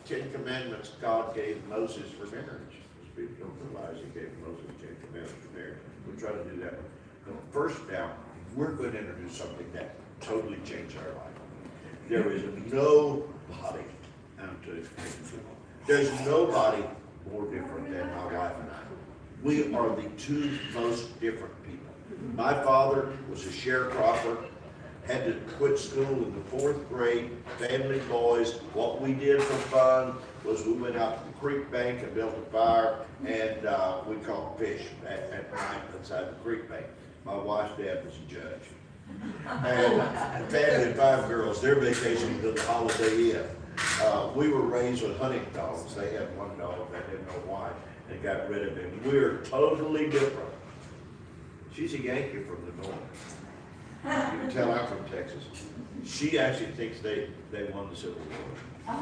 Ten Commandments God gave Moses for marriage. Most people don't realize he gave Moses 10 Commandments for marriage. We'll try to do that. But first now, we're going to introduce something that totally changed our life. There is nobody, there's nobody more different than my wife and I. We are the two most different people. My father was a sharecropper, had to quit school in the 4th grade, family boys. What we did for fun was we went out to the creek bank and built a fire, and we caught fish at night inside the creek bank. My wife's dad was a judge. And a family of 5 girls, their vacation was the Holiday Inn. We were raised with hunting dogs. They had one dog, they didn't know why, they got rid of him. We're totally different. She's a Yankee from the north. You can tell I'm from Texas. She actually thinks they won the Civil War.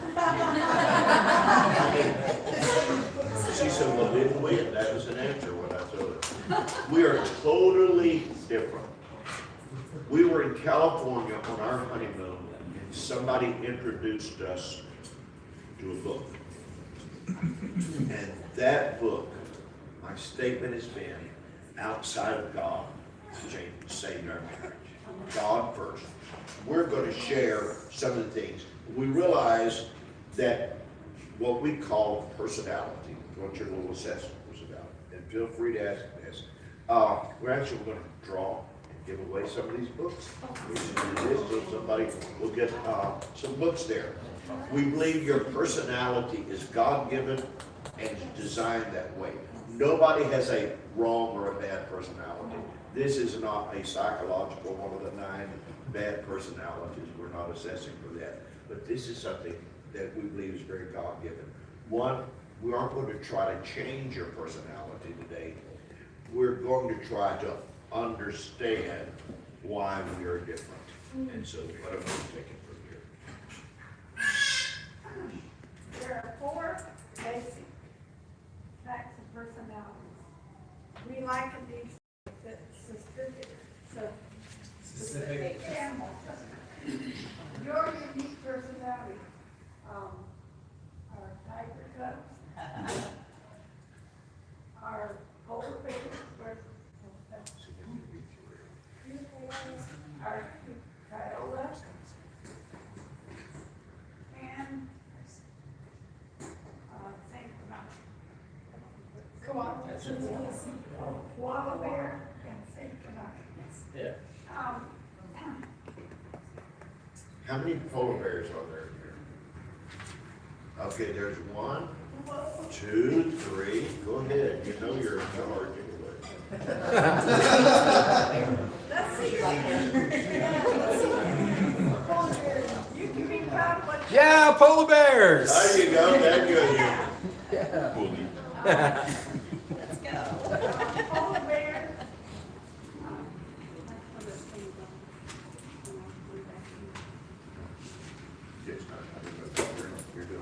She said, well, didn't win. That was an answer when I told her. We are totally different. We were in California on our honeymoon, and somebody introduced us to a book. And that book, my statement has been, outside of God, saved our marriage. God first. We're going to share some of the things. We realize that what we call personality, what your little assessment was about, and feel free to ask this. We're actually going to draw and give away some of these books. We should do this so somebody will get some books there. We believe your personality is God-given and is designed that way. Nobody has a wrong or a bad personality. This is not a psychological one of the 9 bad personalities. We're not assessing for that. But this is something that we believe is very God-given. One, we aren't going to try to change your personality today. We're going to try to understand why we are different. And so, what am I taking from here? There are 4 basic types of personalities. We liken these specific animals. Your unique personality are tiger cubs, are polar bears, are coyotes, and koala bear and Saint Bernard. Yeah. How many polar bears are there here? Okay, there's 1, 2, 3. Go ahead. You know you're in charge anyway. Let's see. Polar bears. You can be proud of what you Yeah, polar bears. There you go. There you go. Yeah. Let's go. Polar bear.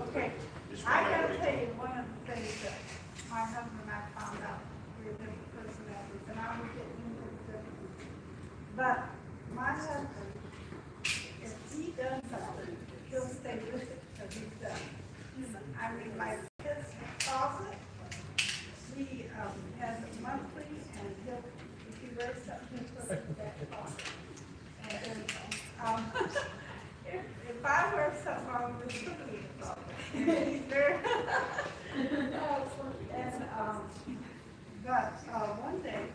Okay, I gotta tell you one of the things that my husband and I found out. We were different personalities, and I was getting into it differently. But my husband, if he does something, he'll stay with it because he's done. I mean, like his closet, he has a monthly, and he'll, if he wears something, he'll put it in that closet. And if I wear something wrong, we'll put it in the closet. He's very, but one day,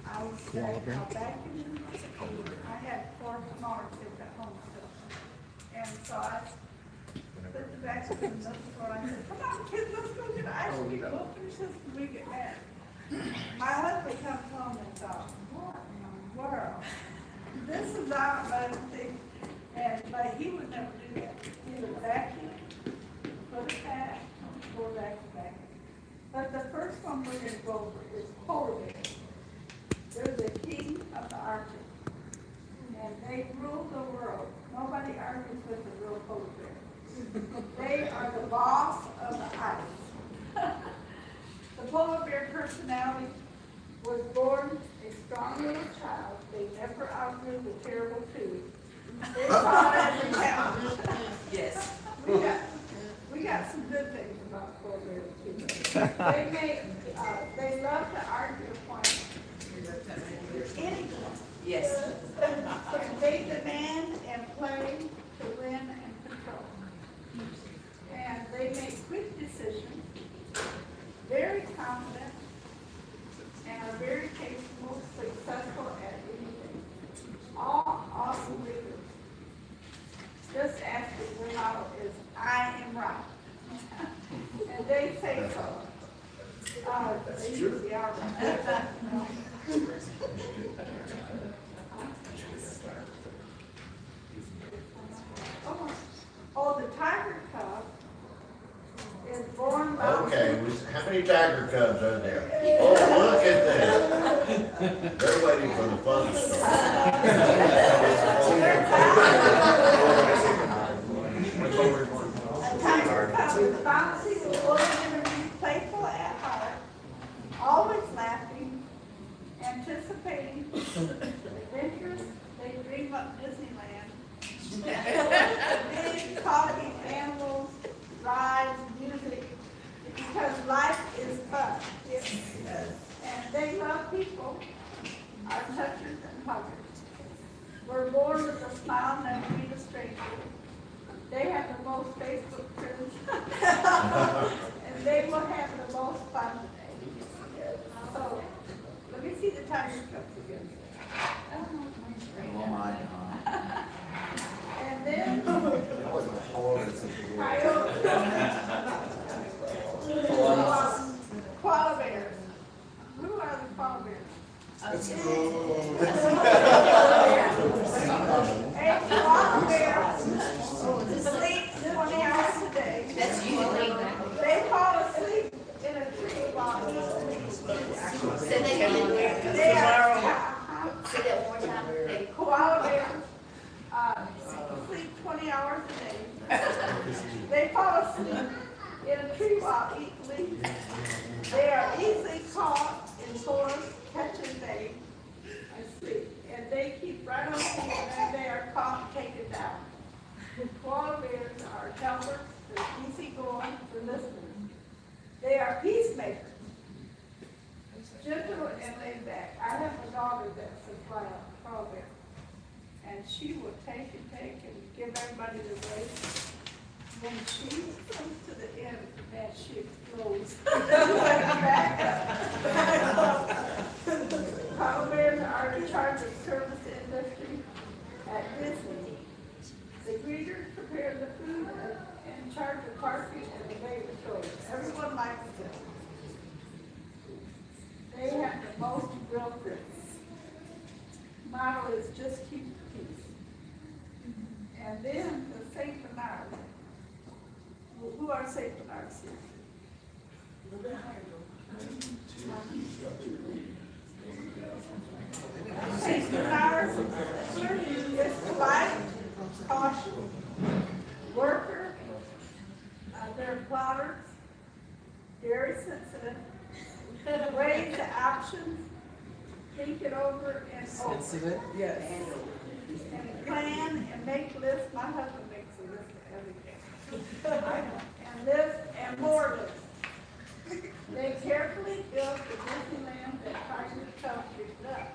I was back in, I had 4 smaller kids at home still. And so I put the vacuum in the floor, and I said, come on kids, let's go get ice cream. We'll finish this when we get mad. My husband comes home and thought, what in the world? This is not my thing. But he would never do that. He would vacuum, put it back, go back to vacuum. But the first one we're going to go over is polar bears. They're the king of the Arctic. And they rule the world. Nobody argues with the real polar bear. They are the boss of the ice. The polar bear personality was born a strong little child. They never outgrew the terrible 2. They saw it as a challenge. Yes. We They love to argue a point. Anyone. Yes. And they demand and play to win and control. And they make quick decisions, very confident, and are very capable, successful at anything. All awesome leaders. Just after their motto is, I am right. And they say so. They usually are right. Oh, the tiger cub is born by. Okay, how many tiger cubs are there? Oh, look at that. They're waiting for the fun A tiger cub is bouncy, willing, and playful at heart, always laughing, anticipating adventures. They dream up Disneyland. Big talking animals, rides, music, because life is fun. And they love people, are touchers and huggers. We're born with a smile, never meet a stranger. They have the most Facebook friends. And they will have the most fun today. So, let me see the tiger cubs again. Oh my God. And then, koala bears. Who are the koala bears? A koala bear sleeps 20 hours a day. That's usually. They fall asleep in a tree while eating. Say that again. They are, Say that one more time. They- koala bears, sleep 20 hours a day. They fall asleep in a tree while eating leaves. They are easily caught in forests, catching bait, and sleep. And they keep right on moving, and they are caught and taken down. Koala bears are helpers, they're easygoing, they're listeners. They are peacemakers, gentle and laid back. I have a daughter that's a koala bear, and she will take and give everybody the race. When she comes to the end, man, she explodes. Koala bears are in charge of service industry at Disney. The greeters prepare the food and in charge of parking and the baby shows. Everyone likes them. They have the most real friends. Motto is just keep the peace. And then the Saint Bernard. Who are Saint Bernards here? Saint Bernard is polite, cautious, worker, they're plotters, very sensitive, weighs the options, think it over and over. Yes. And plan and make lists. My husband makes a list of everything. And lists and more lists. They carefully built the Disneyland that Tiger Cub picked up.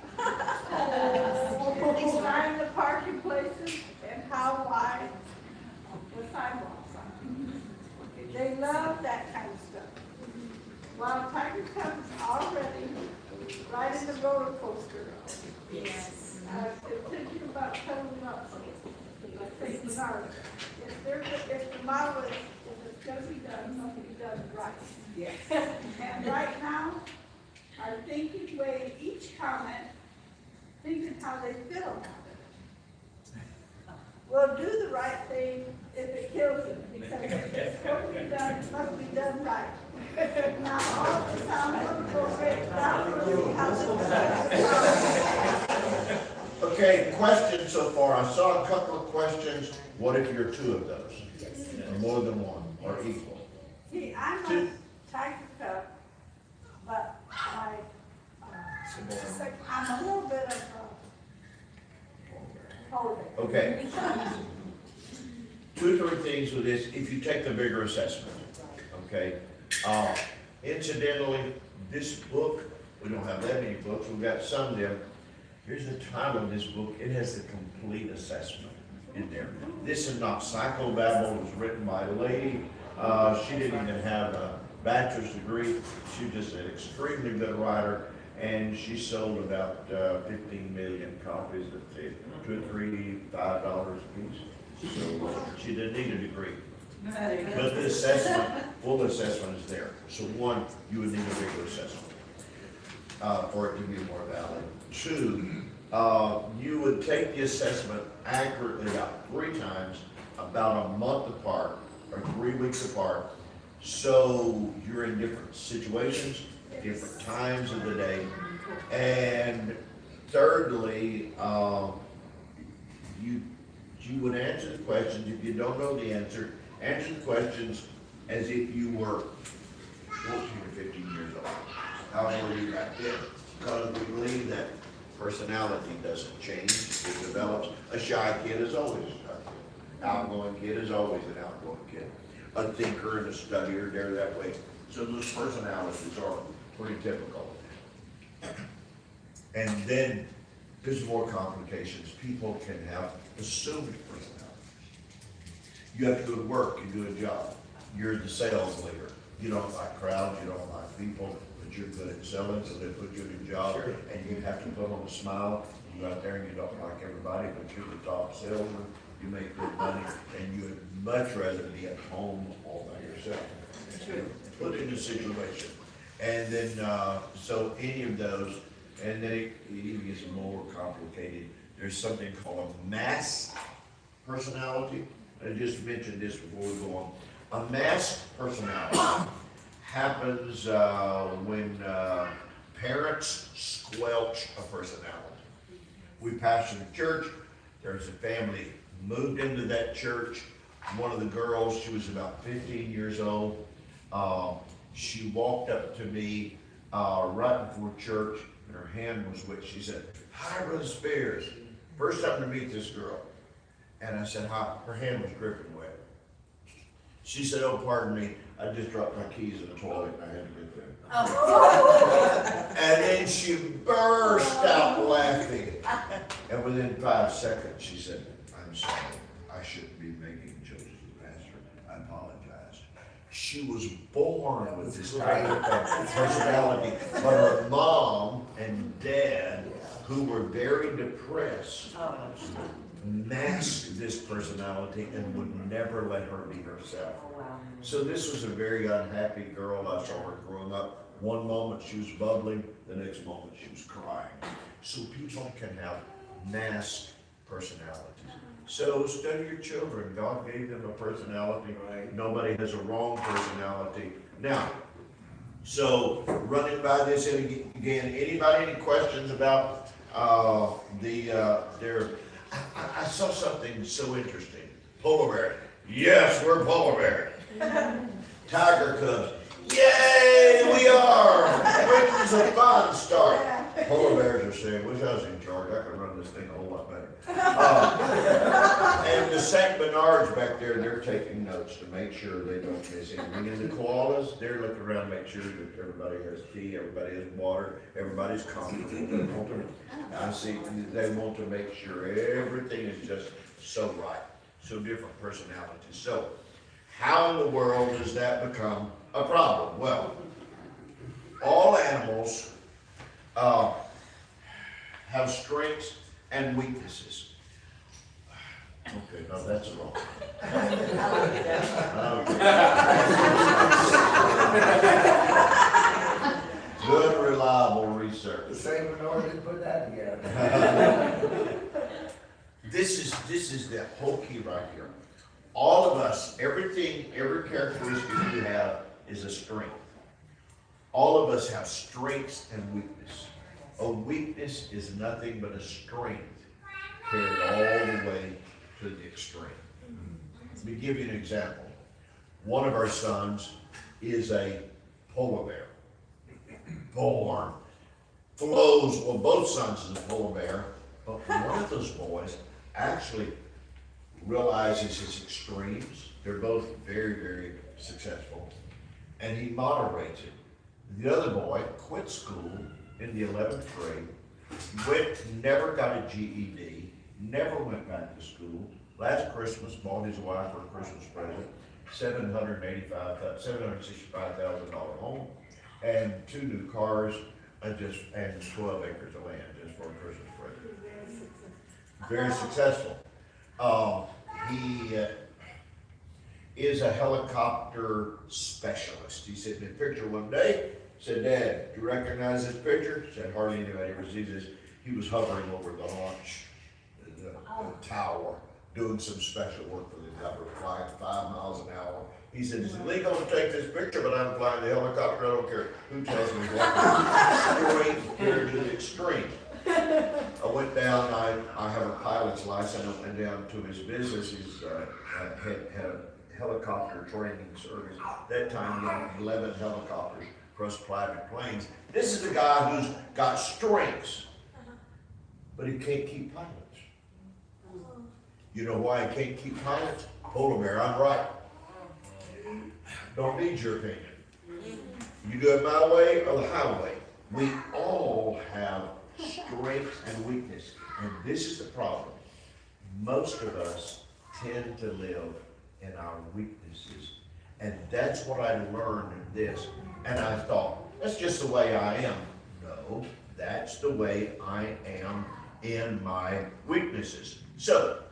Design the parking places and how wide the sidewalks are. They love that kind of stuff. While Tiger Cub is already riding the roller coaster. Yes. Thinking about toning up, like St. Bernard. If the model is, if it's gonna be done, it's gonna be done right. Yes. And right now, our thinking weighing each comment, thinking how they feel about it. We'll do the right thing if it kills it, because if it's going to be done, it must be done right. Now, all the sound will break down for me how this is. Okay, questions so far. I saw a couple of questions. What if you're two of those? Or more than one, or equal? See, I'm a tiger cub, but I'm a little bit of a polar. Okay. 2 or 3 things with this, if you take the bigger assessment, okay? Incidentally, this book, we don't have that many books, we've got some of them. Here's the title of this book, it has the complete assessment in there. This is not psychobabble, it was written by a lady. She didn't even have a bachelor's degree, she was just an extremely good writer, and she sold about 15 million copies at $2, $3, $5 a piece. So she didn't need a degree. But the assessment, full assessment is there. So one, you would need a bigger assessment for it to be more valid. Two, you would take the assessment accurately about 3 times, about a month apart or 3 weeks apart. So you're in different situations, different times of the day. And thirdly, you would answer the questions. If you don't know the answer the questions as if you were 14 or 15 years old. How old are you back then? Because we believe that personality doesn't change, it develops. A shy kid is always a shy kid. Outgoing kid is always an outgoing kid. A thinker and a studier, they're that way. So those personalities are pretty typical. And then there's more complications. People can have assumed personalities. You have to go to work, you do a job. You're the sales leader. You don't like crowds, you don't like people, but you're good at selling, so they put you in a job, and you have to put on a smile. You go out there and you don't like everybody, but you're the top salesman, you make good money, and you would much rather be at home all by yourself. Put in a situation. And then, so any of those, and then it even gets more complicated. There's something called a masked personality. I just mentioned this before we go on. A masked personality happens when parents squelch a personality. We pastored a church. There's a family moved into that church. One of the girls, she was about 15 years old. She walked up to me right before church, and her hand was wet. She said, "Hi, Brother Spears." First time to meet this girl. And I said, "Hi." Her hand was dripping wet. She said, "Oh, pardon me, I just dropped my keys in the toilet and I had to get them." And then she burst out laughing. And within 5 seconds, she said, "I'm sorry, I shouldn't be making jokes as a pastor. I apologize." She was born with this kind of personality, but her mom and dad, who were very depressed, masked this personality and would never let her be herself. So this was a very unhappy girl. I saw her growing up. One moment she was bubbling, the next moment she was crying. So people can have masked personalities. So study your children. God gave them a personality. Nobody has a wrong personality. Now, so running by this again, anybody any questions about I saw something so interesting. Polar bear. Yes, we're polar bear. Tiger cubs. Yay, we are. Which is a fun start. Polar bears are saying, "Wish I was in charge. I could run this thing a whole lot better." And the St. Bernards back there, they're taking notes to make sure they don't miss anything. And the koalas, they're looking around to make sure that everybody has tea, everybody has water, everybody's comfortable. I see they want to make sure everything is just so right. So different personalities. So how in the world does that become a problem? Well, all animals have strengths and weaknesses. Okay, no, that's wrong. Good, reliable research. The St. Bernard didn't put that together. This is the whole key right here. All of us, everything, every characteristic you have is a strength. All of us have strengths and weakness. A weakness is nothing but a strength carried all the way to the extreme. Let me give you an example. One of our sons is a polar bear. Born. Flows, well, both sons is a polar bear, but one of those boys actually realizes his extremes. They're both very, very successful. And he moderates it. The other boy quit school in the 11th grade, never got a GED, never went back to school. Last Christmas, bought his wife for a Christmas present, $765,000 home, and 2 new cars, and 12 acres of land just for a Christmas present. Very successful. He is a helicopter specialist. He sent me a picture one day, said, "Dad, do you recognize this picture?" Said, "Hardly anybody ever sees this." He was hovering over the launch, the tower, doing some special work for the government, flying 5 miles an hour. He said, "It's illegal to take this picture, but I'm flying the helicopter, I don't care who tells me what." Straight here to the extreme. I went down, I have a pilot's license, I went down to his business. He's had a helicopter training service. That time he had 11 helicopters across private planes. This is a guy who's got strengths, but he can't keep pilots. You know why he can't keep pilots? Polar bear, I'm right. Don't need your opinion. You do it my way or the highway. We all have strengths and weakness, and this is the problem. Most of us tend to live in our weaknesses, and that's what I learned in this. And I thought, that's just the way I am. No, that's the way I am in my weaknesses. So,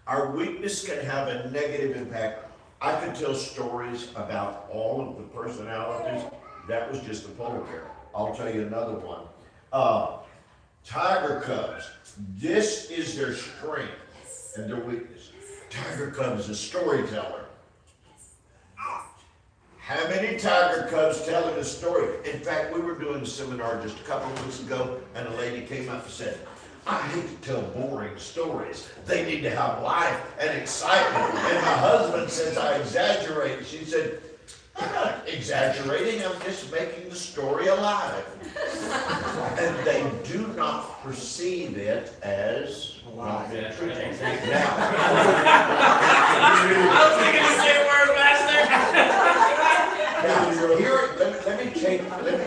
our weakness can have a negative impact. I could tell stories about all of the personalities. That was just a polar bear. I'll tell you another one. Tiger cubs. This is their strength and their weakness. Tiger cub is a storyteller. How many tiger cubs telling a story? In fact, we were doing a seminar just a couple of weeks ago, and a lady came up and said, "I hate to tell boring stories. They need to have life and excitement." And my husband says I exaggerate. She said, "I'm not exaggerating, I'm just making the story alive." And they do not perceive it as not being true. Now, I was thinking the same word, Master.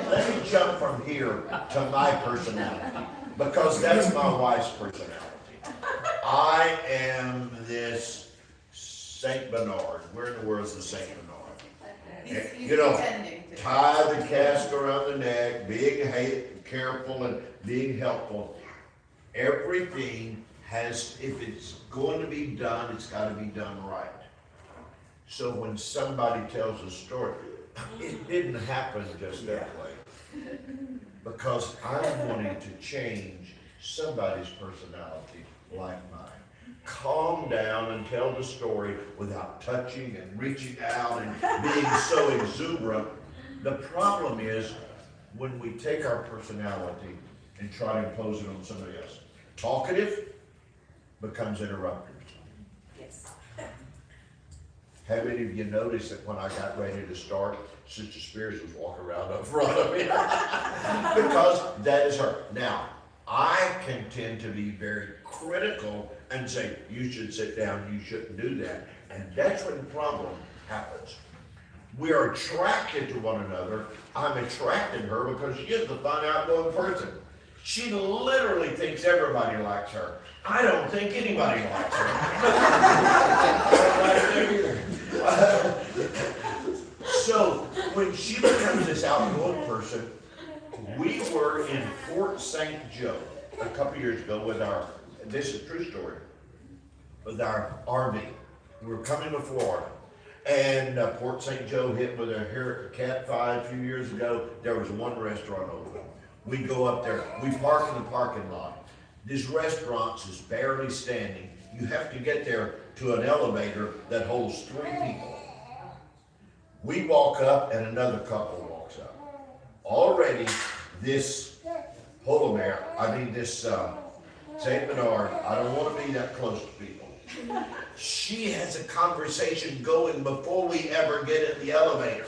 let me jump from here to my personality, because that's my wife's personality. I am this Saint Bernard. Where in the world is the Saint Bernard? He's You know, pretending to. tie the cask around the neck, being careful and being helpful. Everything has, if it's going to be done, it's got to be done right. So when somebody tells a story, it didn't happen just that way. Because I'm wanting to change somebody's personality like mine. Calm down and tell the story without touching and reaching out and being so exuberant. The problem is when we take our personality and try to impose it on somebody else. Talkative becomes interrupted. Yes. How many of you noticed that when I got ready to start, Sister Spears was walking around up front of me? Because that is her. Now, I can tend to be very critical and say, "You should sit down, you shouldn't do that." And that's when the problem happens. We are attracted to one another. I'm attracted to her because she is the fun, outgoing person. She literally thinks everybody likes her. I don't think anybody likes her. So when she becomes this outgoing person, we were in Fort St. Joe a couple years ago with this is a true story, with our RV. We were coming to Florida, and Port St. Joe hit with a Cat 5 a few years ago. There was one restaurant open. We go up there, we park in the parking lot. This restaurant is barely standing. You have to get there to an elevator that holds 3 people. We walk up and another couple walks up. Already this polar bear, this Saint Bernard, I don't want to be that close to people. She has a conversation going before we ever get in the elevator.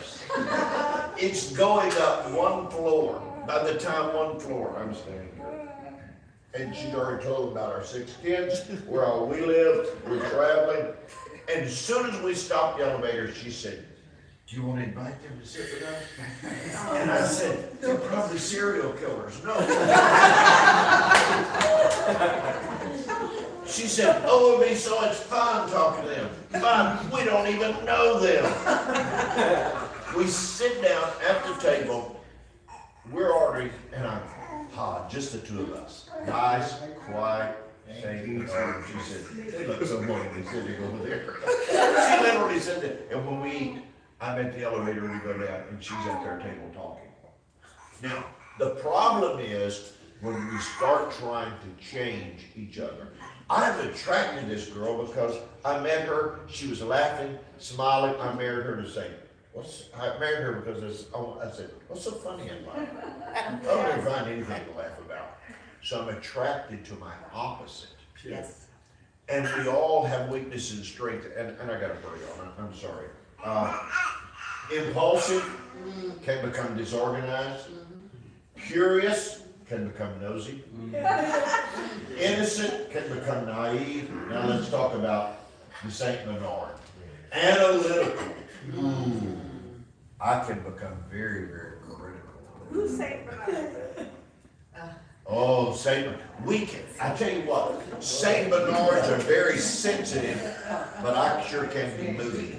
It's going up 1 floor. By the time 1 floor, I'm standing here. And she's already told about our 6 kids, where all we live, we're traveling. And as soon as we stopped the elevator, she said, do you want to invite them to sit with us? And I said, they're probably serial killers. No. She said, oh, it'll be so much fun talking to them. Fun, we don't even know them. We sit down at the table, we're ordering, and I'm just the two of us. Guys, quiet, saying, she said, they look so lonely sitting over there. She literally said that. And when we eat, I'm at the elevator, we go down, and she's at their table talking. Now, the problem is when we start trying to change each other. I'm attracted to this girl because I met her, she was laughing, smiling, I married her to say, I married her because I said, what's so funny in life? I don't ever find anything to laugh about. So I'm attracted to my opposite. Yes. And we all have weaknesses and strengths, and I gotta hurry on, I'm sorry. Impulsive can become disorganized. Curious can become nosy. Innocent can become naive. Now let's talk about the Saint Bernard. Analytical. I can become very, very critical. Who's Saint Bernard? Oh, Saint Bernard. I tell you what, Saint Bernards are very sensitive, but I sure can be moody.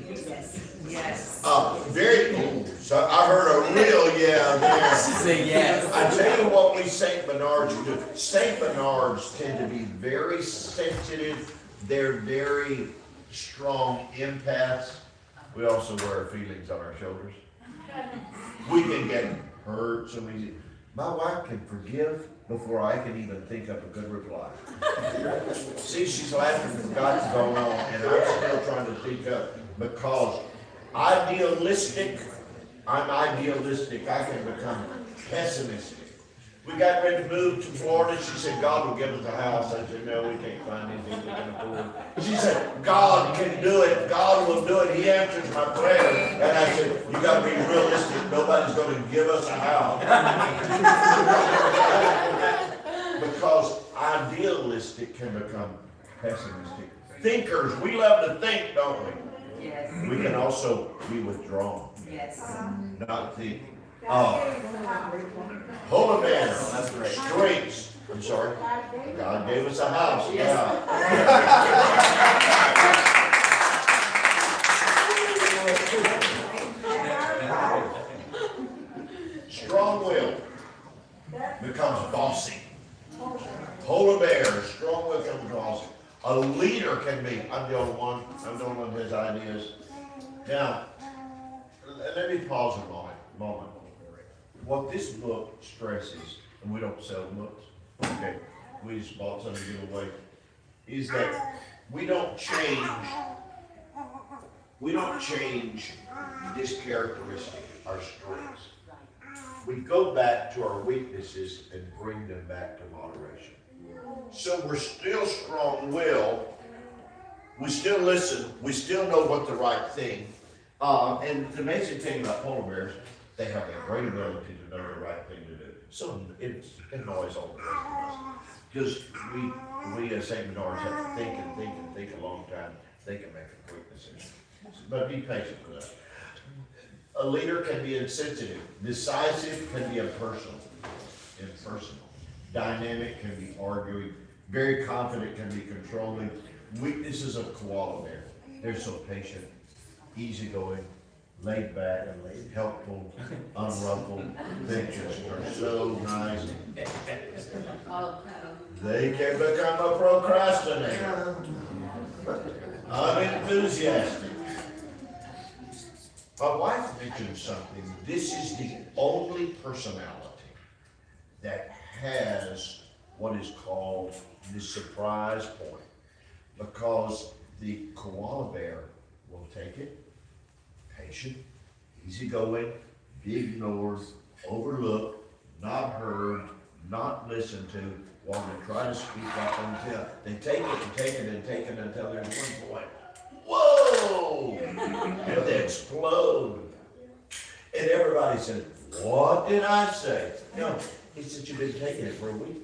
Yes. So I heard a real yeah there. Say yes. I tell you what we Saint Bernards do. Saint Bernards tend to be very sensitive. They're very strong empaths. We also wear our feelings on our shoulders. We can get hurt so easy. My wife can forgive before I can even think up a good reply. See, she's laughing because God's going on, and I'm still trying to think up because I'm idealistic, I can become pessimistic. We got ready to move to Florida. She said, God will give us a house. I said, no, we can't find anything we can afford. She said, God can do it. God will do it. He answers my prayer. And I said, you got to be realistic. Nobody's going to give us a house. Because idealistic can become pessimistic. Thinkers, we love to think, don't we? Yes. We can also be withdrawn, Yes. not think. Holy man, That's great. strengths. I'm sorry. God gave us a house. Yeah. Strong will becomes bossy. Polar bear, strong will becomes bossy. A leader can be, I'm the only one who has ideas. Now, let me pause a moment. What this book stresses, and we don't sell books, okay, we just bought some to give away, is that we don't change this characteristic, our strengths. We go back to our weaknesses and bring them back to moderation. So we're still strong-willed, we still listen, we still know what the right thing. And the amazing thing about polar bears, they have a great ability to know the right thing to do. So it annoys all the rest of us. Because we as St. Bernards have to think a long time. They can make a quick decision. But be patient with us. A leader can be insensitive. Decisive can be impersonal. Dynamic can be arguing. Very confident can be controlling. Weaknesses of koala bear. They're so patient, easygoing, laid back, helpful, unruffled. They just are so nice. They can become a procrastinator. Unenthusiastic. My wife mentioned something. This is the only personality that has what is called the surprise point. Because the koala bear will take it, patient, easygoing, be ignored, overlooked, not heard, not listened to, while they try to speak up until they take it and take it and take it until there's one point. Whoa! And they explode. And everybody said, what did I say? No, he said, you've been taking it for a week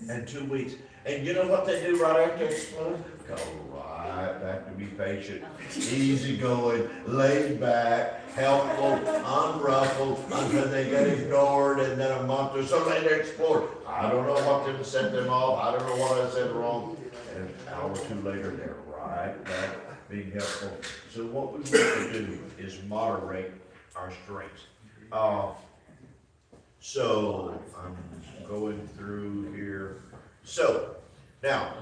and 2 weeks. And you know what they do right after they explode? Go right back to be patient, easygoing, laid back, helpful, unruffled, until they get ignored, and then a month or so later explode. I don't know what didn't set them off, I don't know what I said wrong, and an hour or two later, they're right back being helpful. So what we want to do is moderate our strengths. So I'm going through here. So now,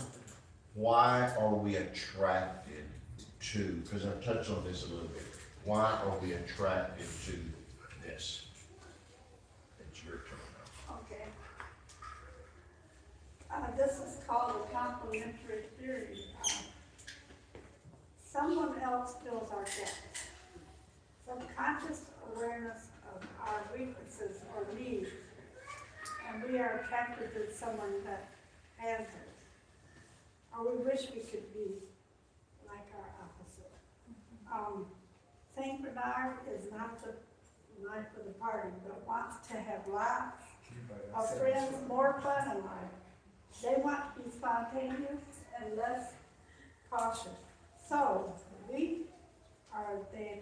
why are we attracted to, because I've touched on this a little bit, why are we attracted to this? It's your turn now. Okay. This is called a complementary theory. Someone else fills our gaps. Subconscious awareness of our weaknesses or needs, and we are attracted to someone that has it. Or we wish we could be like our opposite. Saint Bernard is not the life of the party, but wants to have lots of friends, more fun in life. They want to be spontaneous and less cautious. So, they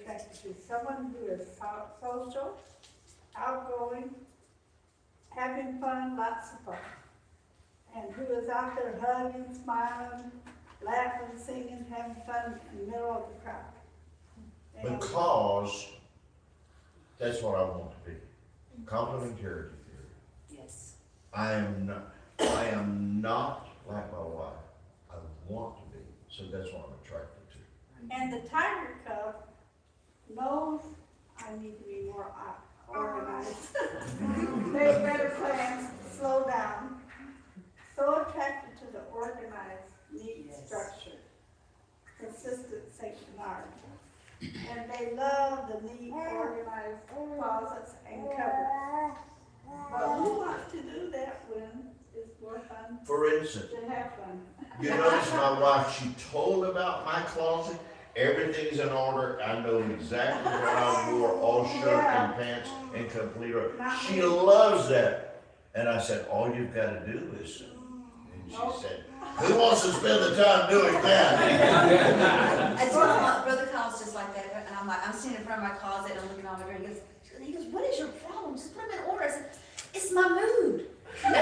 attracted to someone who is social, outgoing, having fun, lots of fun, and who is out there hugging, smiling, laughing, singing, having fun in the middle of the crowd. And Because that's what I want to be. Complementarity theory. Yes. I am not like my wife. I want to be, so that's what I'm attracted to. And the tiger cub knows I need to be more organized. Make better plans, slow down. So attracted to the organized, neat structure, consistent St. Bernard. And they love the neat, organized closets and cupboards. But who wants to do that when it's more fun For instance, to have fun? you notice my wife, she told about my closet, everything's in order, I know exactly what I wore, all shirt and pants and complete. She loves that. And I said, all you've got to do is, and she said, who wants to spend the time doing that? I told my brother Kyle's just like that, and I'm sitting in front of my closet and I'm looking all over, and he goes, what is your problem? Just put them in order. I said, it's my mood. Am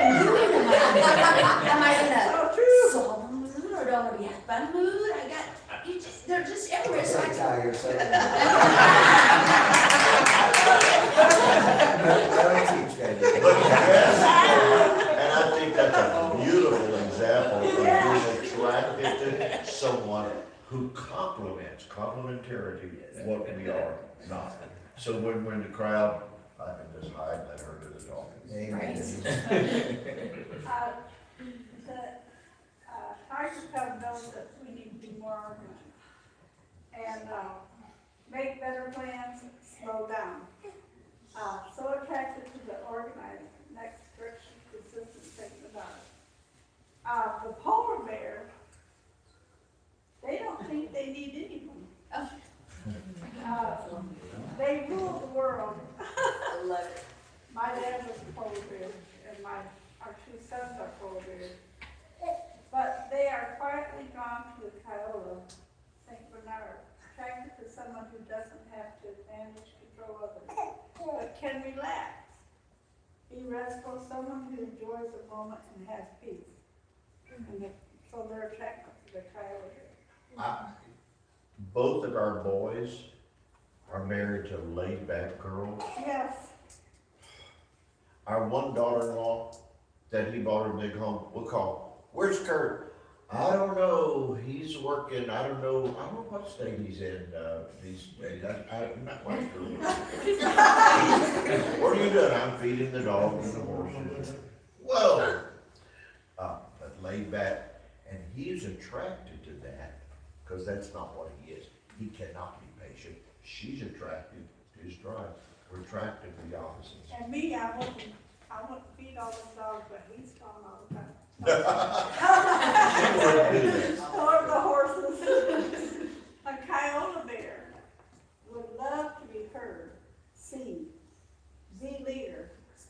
I in a solemn mood, or do I want to be a fun mood? They're just everywhere. So That's I how you're saying. But yes, and I think that's a beautiful example of being attracted to someone who complements, complementarity, what we are not. So when we're in the crowd, I can just hide and let her do the talking. The tiger cub knows that we need to be more organized and make better plans, slow down. So attracted to the organized, next direction, consistent, St. Bernard. The polar bear, they don't think they need anyone. They rule the world. I love it. My dad was a polar bear, and our two sons are polar bears. But they are quietly drawn to the Kiowa, St. Bernard, attracted to someone who doesn't have to manage, control others, but can relax, be restful, someone who enjoys the moment and has peace. So they're attracted to the Kiowa. Both of our boys are married to laid-back girls. Yes. Our one daughter-in-law that he bought her a big home, we'll call, where's Kurt? I don't know, he's working, I don't know what state he's in, these days, I'm not quite sure. What are you doing? I'm feeding the dogs and the horses. Whoa! But laid back, and he's attracted to that, because that's not what he is. He cannot be patient. She's attracted to his drive. We're attracted to the opposites. And me, I wouldn't feed all those dogs, but he's gone all the time. Or the horses. A Kiowa bear would love to be heard, seen, be leader,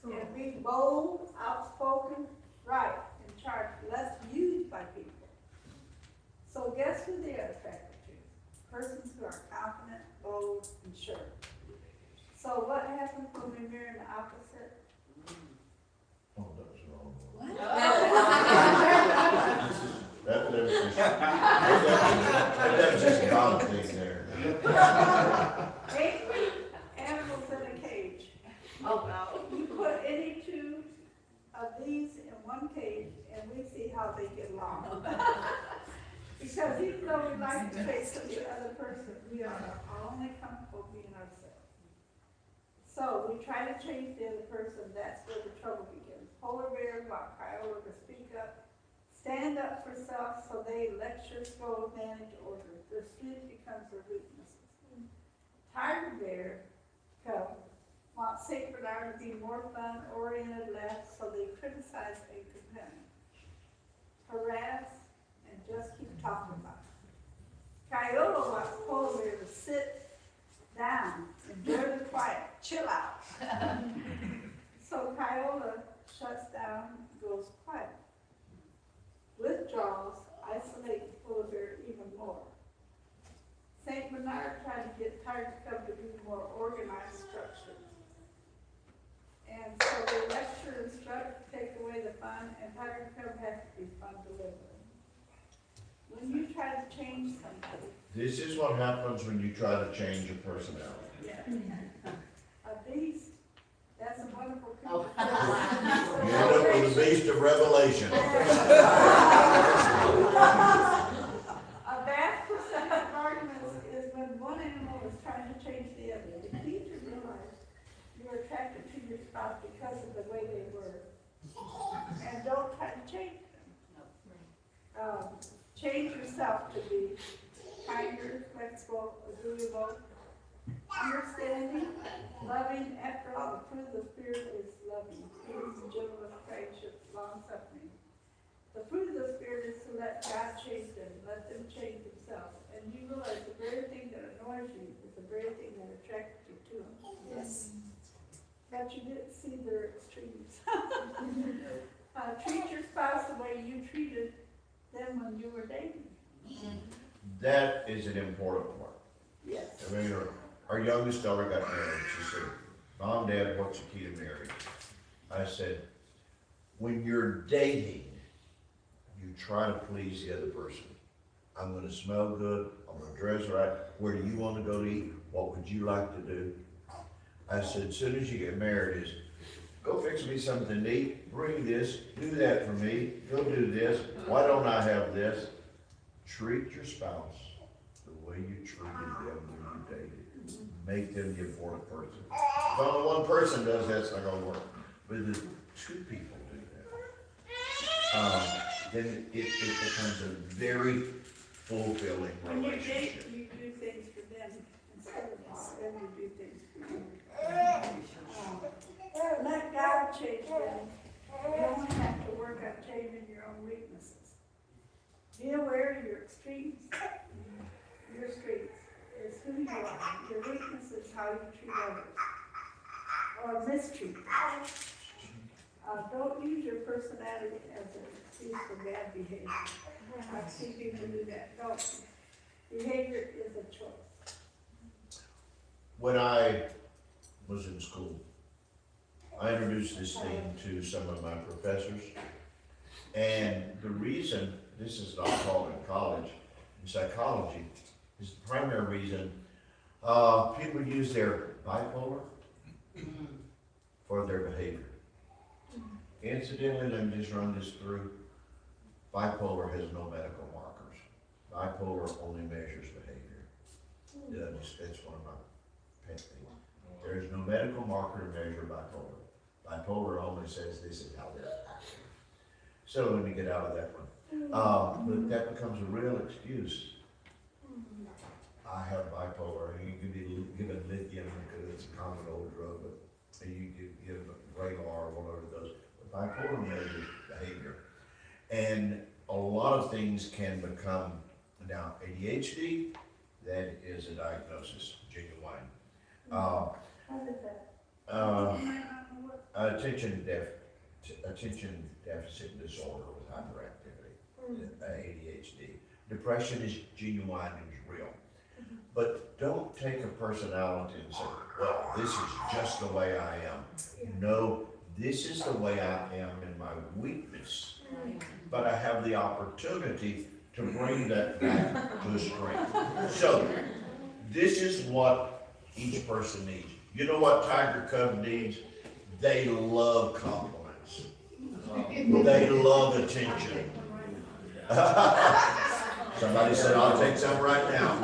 and be bold, outspoken, right, in charge. Let's use happens when we mirror the opposite? Oh, that was wrong. What? That was just a God thing there. 8 animals in a cage. Oh, no. You put any two of these in one cage and we see how they get along. Because even though we like the face of the other person, we are only comfortable being ourselves. So we try to change the other person, that's where the trouble begins. Polar bears want Kiowa to speak up, stand up for self, so they let your soul manage order. Their strength becomes their weaknesses. Tiger bear want St. Bernard to be more fun-oriented left, so they criticize a companion, harass, and just keep talking about it. Kiowa wants polar bear to sit down, enjoy the quiet, chill out. So Kiowa shuts down, goes quiet. Withdraws, isolate the polar bear even more. St. Bernard tried to get Tiger Cub to be more organized structured. And so they lecture, instruct, take away the fun, and Tiger Cub has to be fun to live with. When you try to change somebody, This is what happens when you try to change a personality. a beast, that's a wonderful Oh. creature. You end up with the beast of Revelation. A vast percent of arguments is when one animal is trying to change the other. The key to realize you're attracted to your spouse because of the way they were. And don't try to change them. Change yourself to be kinder, flexible, agreeable, understanding, loving. After all, the fruit of the Spirit is loving, peace, gentleness, friendship, long-suffering. The fruit of the Spirit is to let God change them, let them change themselves. And you realize the very thing that annoys you is the very thing that attracted you to them. Yes. But you didn't see their extremes. Treat your spouse the way you treated them when you were dating. That is an important one. Yes. I mean, our youngest daughter got married. She said, Mom, Dad, what's the key to marriage? I said, when you're dating, you try to please the other person. I'm gonna smell good, I'm gonna dress right, where do you wanna go to eat? What would you like to do? I said, as soon as you get married is, go fix me something to eat, bring this, do that for me, go do this, why don't I have this? Treat your spouse the way you treated them when you dated. Make them the important person. If only one person does that, it's not gonna work. But if two people do that, then it becomes a very fulfilling When you relationship. date, you do things for them instead of them, you do things for you. Let God change them. You only have to work on changing your own weaknesses. Be aware of your extremes. Your strengths is who you are. Your weakness is how you treat others or mistreat them. Don't use your personality as an excuse for bad behavior. I've seen people do that. Don't. Behavior is a choice. When I was in school, I introduced this thing to some of my professors. And the reason this is not taught in college, in psychology, is the primary reason people use their bipolar for their behavior. Incidentally, let me just run this through. Bipolar has no medical markers. Bipolar only measures behavior. That's one of my pet things. There is no medical marker to measure bipolar. Bipolar only says this is how they're acting. So let me get out of that one. But that becomes a real excuse. I have bipolar, and you can be given lithium because it's a common old drug, but you can give Vraylar or whatever it does. But bipolar measures behavior. And a lot of things can become, now ADHD, that is a diagnosis, genuine. How did that? Attention deficit disorder with hyperactivity, ADHD. Depression is genuine and is real. But don't take a personality and say, well, this is just the way I am. No, this is the way I am in my weakness. But I have the opportunity to bring that back to strength. So, this is what each person needs. You know what Tiger Cub needs? They love compliments. They love attention. Somebody said, I'll take some right now.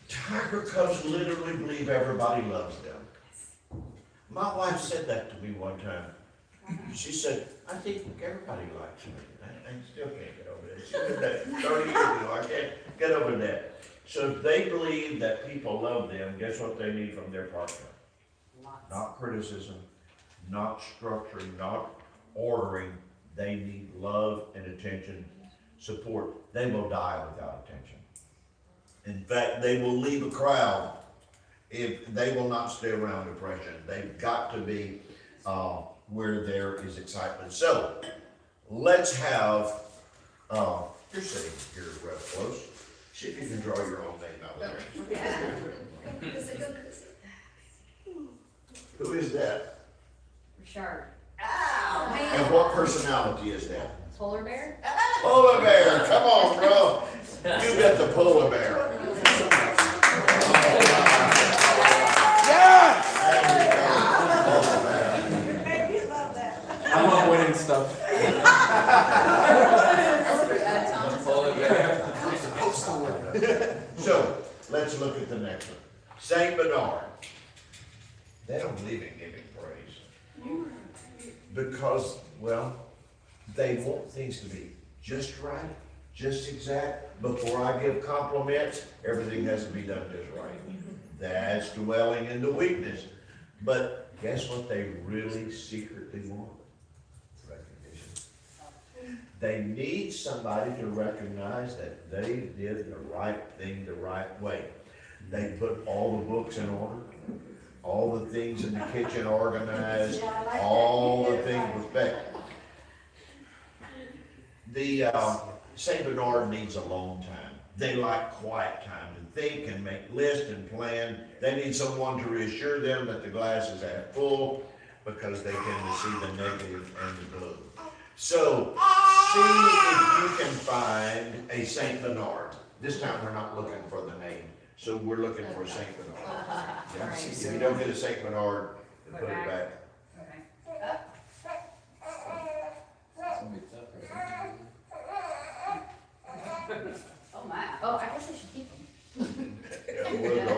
Tiger Cubs literally believe everybody loves them. My wife said that to me one time. She said, I think everybody likes me. I still can't get over that. She said that 30 years ago. I can't get over that. So if they believe that people love them, guess what they need from their partner? Not criticism, not structuring, not ordering. They need love and attention, support. They will die without attention. In fact, they will leave a crowd if they will not stay around depression. They've got to be where there is excitement. So let's have, you're sitting here real close. See if you can draw your own name out there. Who is that? Richard. And what personality is that? Polar bear? Polar bear, come on, bro. You got the polar bear. Maybe you love that. I love winning stuff. So, let's look at the next one. Saint Bernard. They don't believe in giving praise. Because, well, they want things to be just right, just exact. Before I give compliments, everything has to be done just right. That's dwelling in the weakness. But guess what they really secretly want? Recognition. They need somebody to recognize that they did the right thing the right way. They put all the books in order, all the things in the kitchen organized, all the things respect. The Saint Bernard needs alone time. They like quiet time to think and make lists and plan. They need someone to reassure them that the glass is half full because they tend to see the negative and the blue. So, see if you can find a Saint Bernard. This time we're not looking for the name, so we're looking for a Saint Bernard. Yeah. If you don't get a Saint Bernard, then put it back. Oh my. Oh, I guess I should keep them. Yeah, we'll go.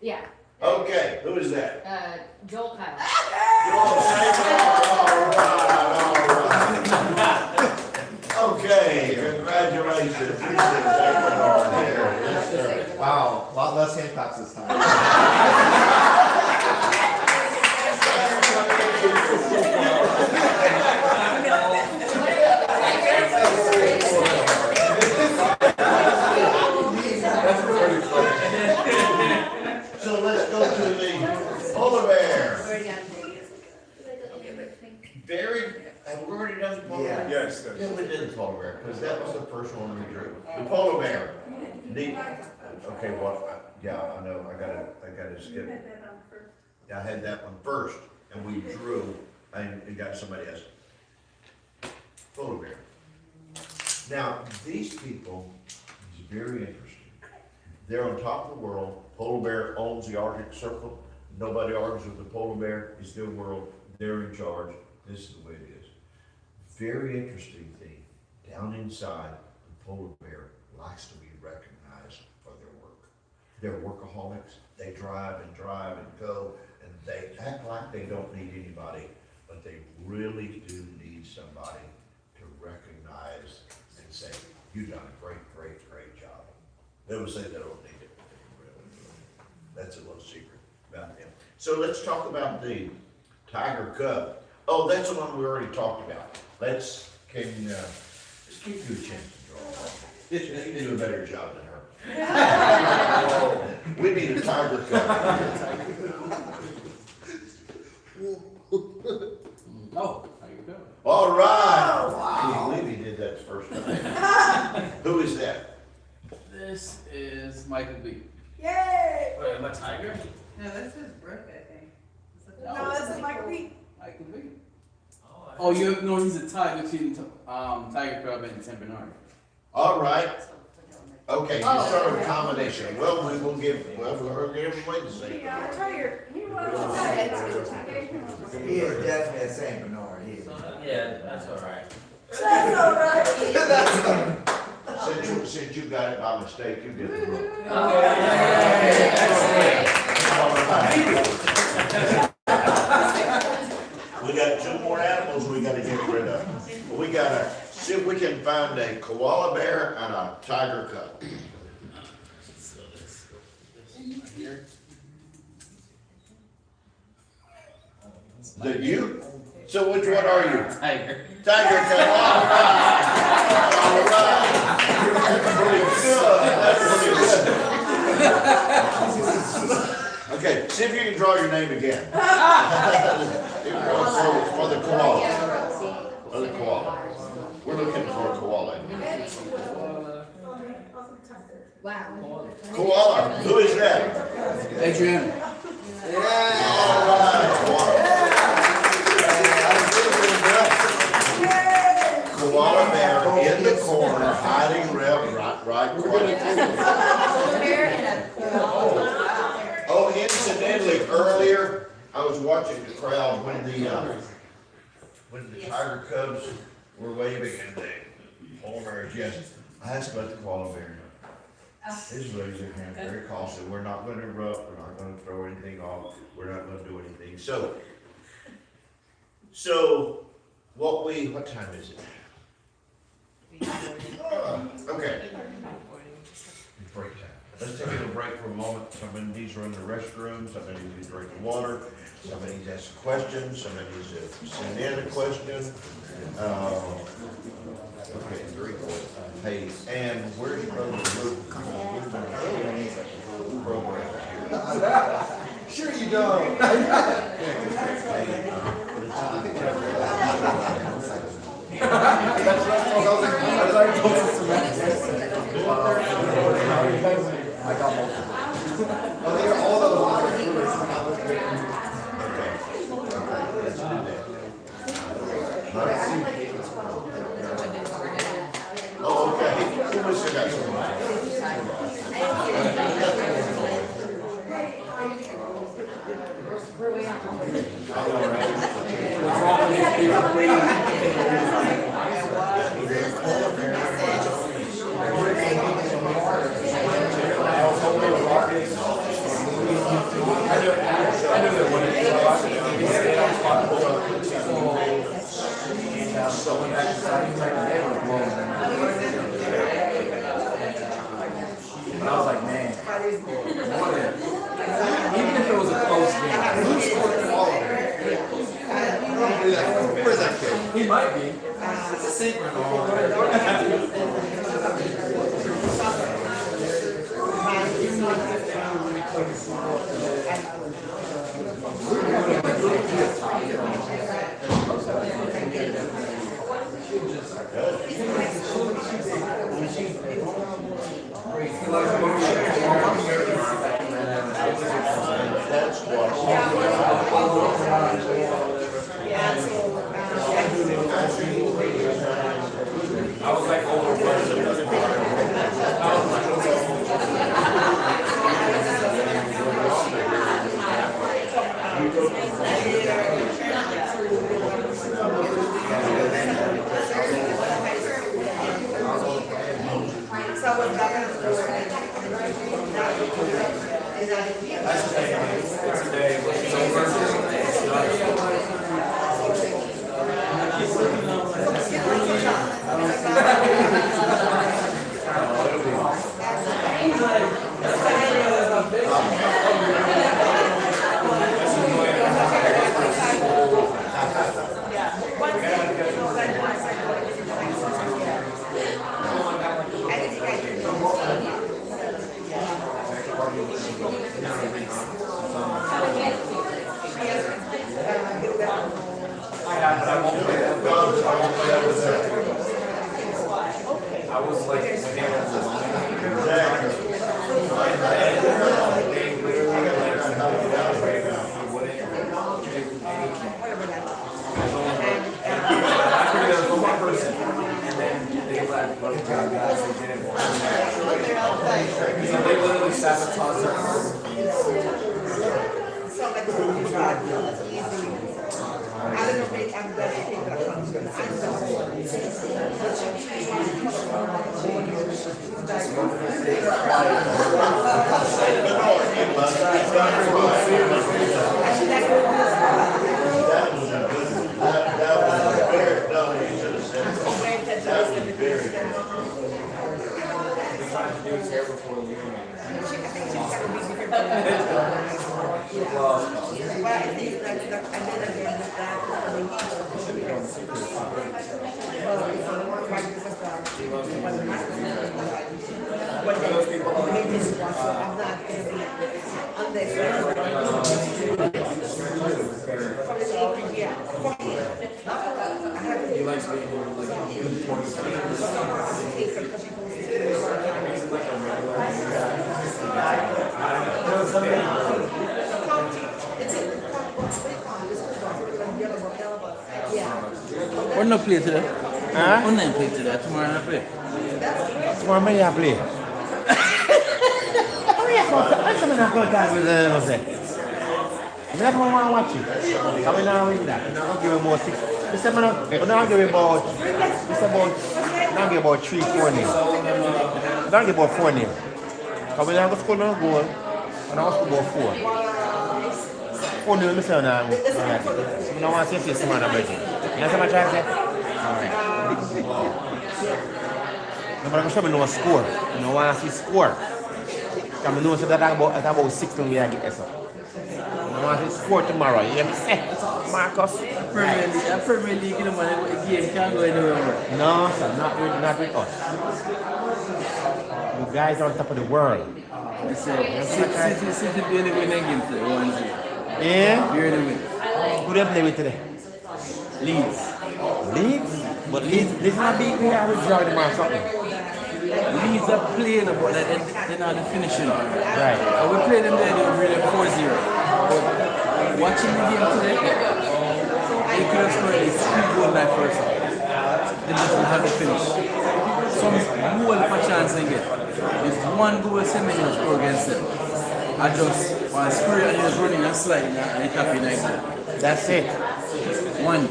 Yeah. Okay, who is that? Joel Kyle. Oh, Saint Bernard, all right. Okay, congratulations. You did Saint Bernard here. Yes, sir. Wow, a lot less hand claps this time. So let's go to the polar bear. Have we already done the polar bear? Yes, Yeah, we did the polar bear, because that was the first one we drew. The polar bear. Okay, what, yeah, I know, I gotta skip. I had that one first, and we drew, and it got somebody else. Polar bear. Now, these people, it's very interesting. They're on top of the world. Polar bear owns the Arctic Circle. Nobody argues with the polar bear. It's their world. They're in charge. This is the way it is. Very interesting thing. Down inside, the polar bear likes to be recognized for their work. They're workaholics. They drive and go, and they act like they don't need anybody, but they really do need somebody to recognize and say, you've done a great, great, great job. They will say they don't need it. That's a little secret about them. So let's talk about the Tiger Cub. Oh, that's the one we already talked about. Let's give you a chance to draw. You can do a better job than her. We need a Tiger Cub. Oh, how you doing? All right. Wow. Can you believe he did that the first time? Who is that? What, tiger? No, this is Brooke, I think. No, this is Michael B. Michael B. Oh, you know he's a tiger, tiger club in San Bernard. All right. Okay, you start with a combination. Well, we'll give him away to say. Yeah, I tell you, he was. He is definitely a Saint Bernard, he is. Yeah, that's all right. That's all right. Since you got it by mistake, you get the book. We got two more animals we gotta get rid of. We gotta see if we can find a koala bear and a tiger cub. Is that you? So which one are you? Tiger. Tiger cub, all right. All right. That's pretty good. That's pretty good. Okay, see if you can draw your name again. For the koala. For the koala. We're looking for a koala. Koala, who is that? Adrian. All right, koala. Koala bear in the corner, hiding right quiet. Oh, incidentally, earlier, I was watching the crowd when the tiger cubs were waving and the polar bears, yes. I asked about the koala bear. His raised their hand very cautiously. We're not gonna erupt, we're not gonna throw anything off, we're not gonna do anything. So, what time is it? Okay. Break time. Let's take a little break for a moment. Somebody needs to run the restroom, somebody needs to drink the water, somebody needs to ask a question, somebody needs to send in a question. Okay, 3, 4. Hey, and where's Brother Luke? Sure you don't. I got multiple. Oh, they're all the ones that Oh, okay. Who was the next one? I was like, man. Even if it was a close game. Where's that kid? He might be. It's a secret. That's what. I was like Yeah. We're not play today. Huh? We're not play today. Tomorrow not play. Tomorrow may I play? I'm coming out with I'm not going to watch it. Coming out with that. I'll give him more six. This is I'll give him I'll give about 3-4 names. I'll give about 4 names. Coming out of school now goal. And I'll score about 4. 4 names, I say now. I don't want to say this man I'm ready. You know what I'm trying to say? Alright. I'm going to show me no score. I don't want to see score. I know that about 6 when we get this up. I want to score tomorrow. You hear me say? Marcus? Premier League, you know, man, the game can't go anywhere. No, sir, not with us. You guys are on top of the world. City barely win a game today, 1-0. Yeah? Barely win. Who they play with today? Leeds. Leeds? But Leeds not beat me. I will draw them or something. Leeds are playing, but they're not finishing. Right. And we played them there, they were really 4-0. But watching the game today, they could have scored a 3-goal in that first half. They just don't have the finish. Some goal of a chance they get. It's 1 goal Semenyo score against them. I just want to screw and he was running and sliding and he tapping like that. That's it. 1.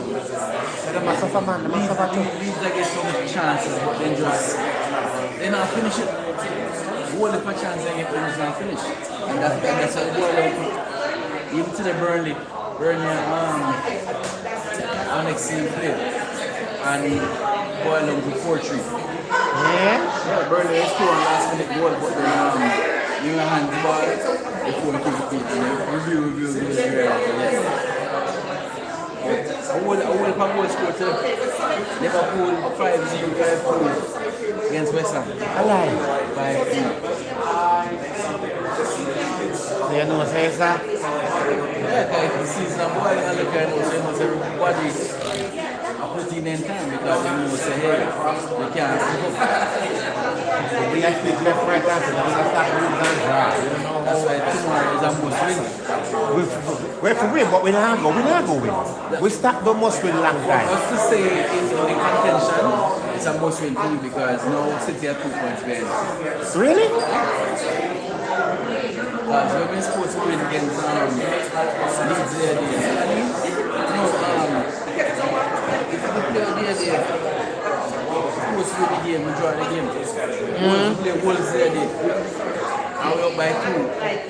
The Masafa man, the Masafa too. Leeds they get some chances, but then just they not finish it. Goal of a chance they get, they just not finish. And that's a goal of even to the Burnley next team played and boiled them to 4-3. Yeah? Burnley scored last minute goal, but then you hand the ball before the kick and review I will probably score to Liverpool 5-0 against West Ham. Alive. 5-0. You know what I'm saying? Yeah, because the season I'm going to look at it, almost everybody put in their time because they know say, hey, they can't skip up. We actually left right after that. We start losing and draw. That's why tomorrow is a must win. We're for win, but we not go win. We start the must win long time. Just to say in the contention, it's a must win for you because now City are 2 points behind. Really? We've been supposed to win against Leeds the other day. No, if we play the other day, supposed to win the game, we draw the game. We play Wolves the other day, and we're up by 2,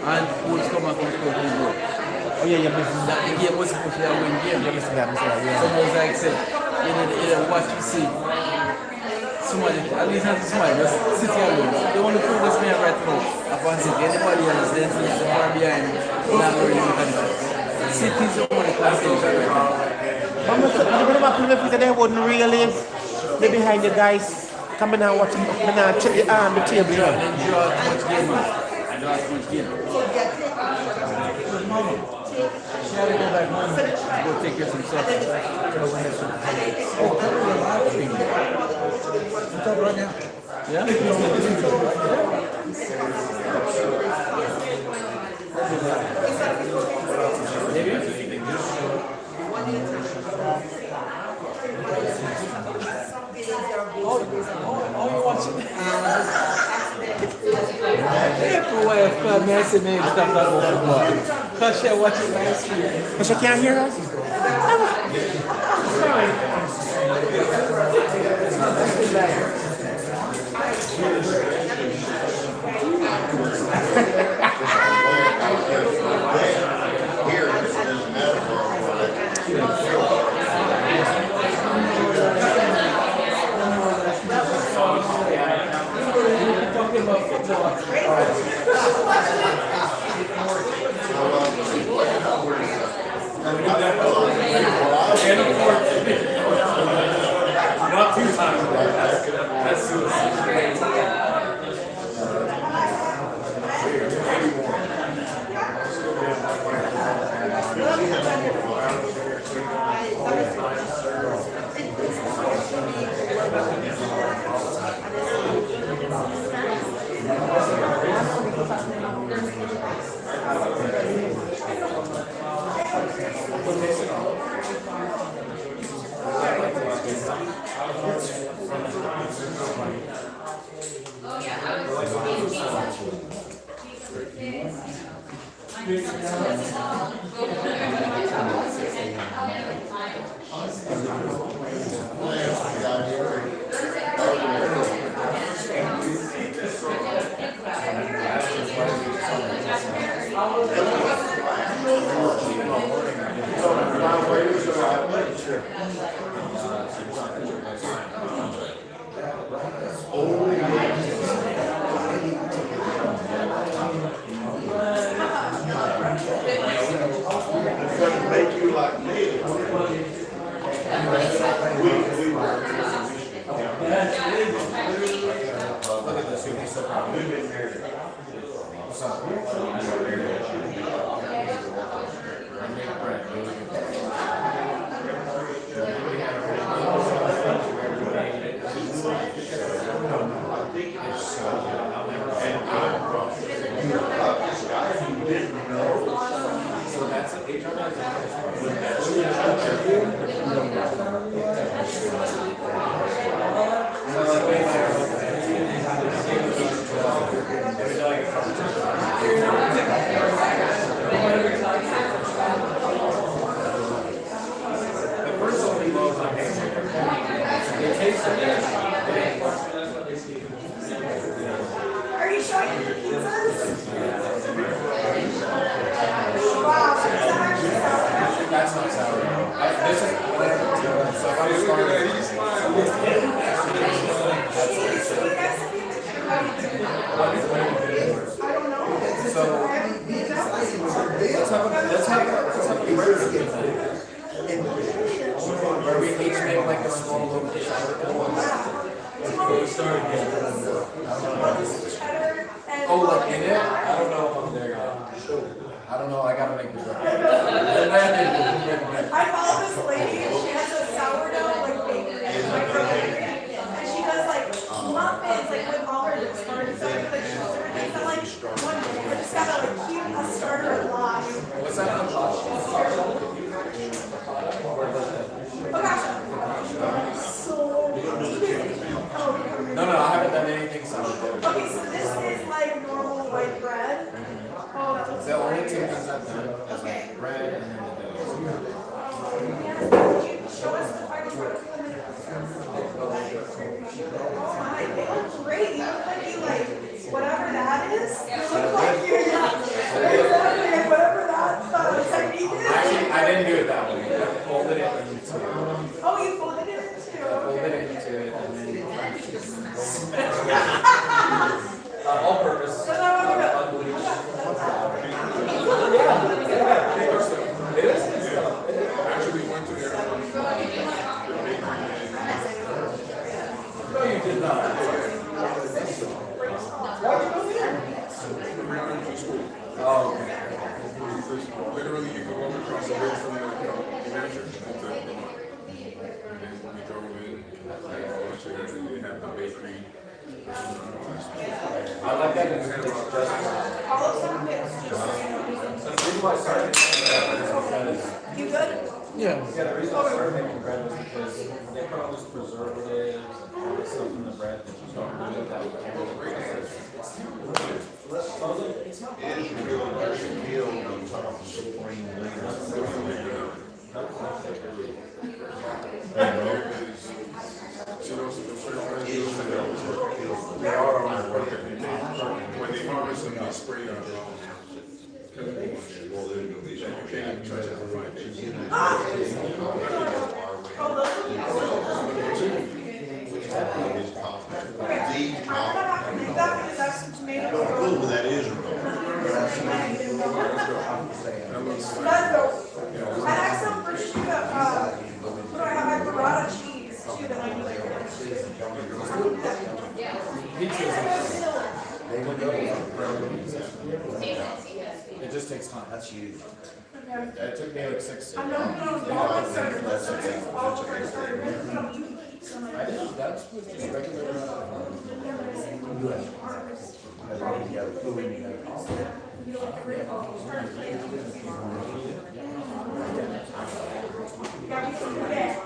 and Wolves come back and score 2 goals. Oh yeah, That the game was supposed to be a win game. yeah. So I was like, say, you know what you see. Somebody, at least not somebody, just sit here alone. They want to focus me right now. Upon City, anybody else, then the far behind, not really looking. City's the only contention right now. But they wouldn't really be behind the guys coming out watching the table. They draw too much game, man. Draw too much game. She had to go back home, go take care of some stuff. Yeah? My wife called me and said, "Man, stop that about football." Because she watching live stream. But she can't hear us? It's gonna make you like me. We've been married. Are you showing me the pizzas? Wow, so it's actually sour. That's not sour. This is so if I I don't know. So let's have a burger where we each make like a small little dish out of it. Oh, like in it? I don't know if I'm there yet. I don't know. I gotta make this right. I follow this lady and she has a sourdough like bakery, and she does like muffins like with all her starter stuff. Like she's doing things that like one day I just gotta like keep a starter alive. What's that? Oh gosh. So No, I haven't done anything sour. okay, so this is like normal white bread. Oh, that looks The only two good. things I've done is Okay. like bread and then the dough. Could you show us the final product? Oh my, they look great. You look like you like whatever that is. You look like you're exactly whatever that technique is. Actually, I didn't do it that way. I folded it into Oh, you folded it in too. folded Okay. it into it and then all purpose. So now I'm gonna. Actually went to their No, you did not. elementary school. Oh, okay. Literally, you can walk across the way from the manager to the line. And then we drove in, they have the bakery. I like that because it's just. All of them, it's just. So the reason why I started because You good? yeah, the reason I started making bread was because they put all this preservatives and stuff in the bread that you don't really that would Israel, there's a hill on top of Supreme So those they are on the market. When they harvest them, they spray on chemicals. You can't even touch it for 5 days. I'm gonna have to make that because I have some tomatoes. Cool, but that is real. That's dope. I have some prosciutto, what do I have? I have burrata cheese too that I need to It just takes time. That's huge. It took me like 6 I'm not gonna go like starter, let's start with all of our starters. I didn't, that's with just regular.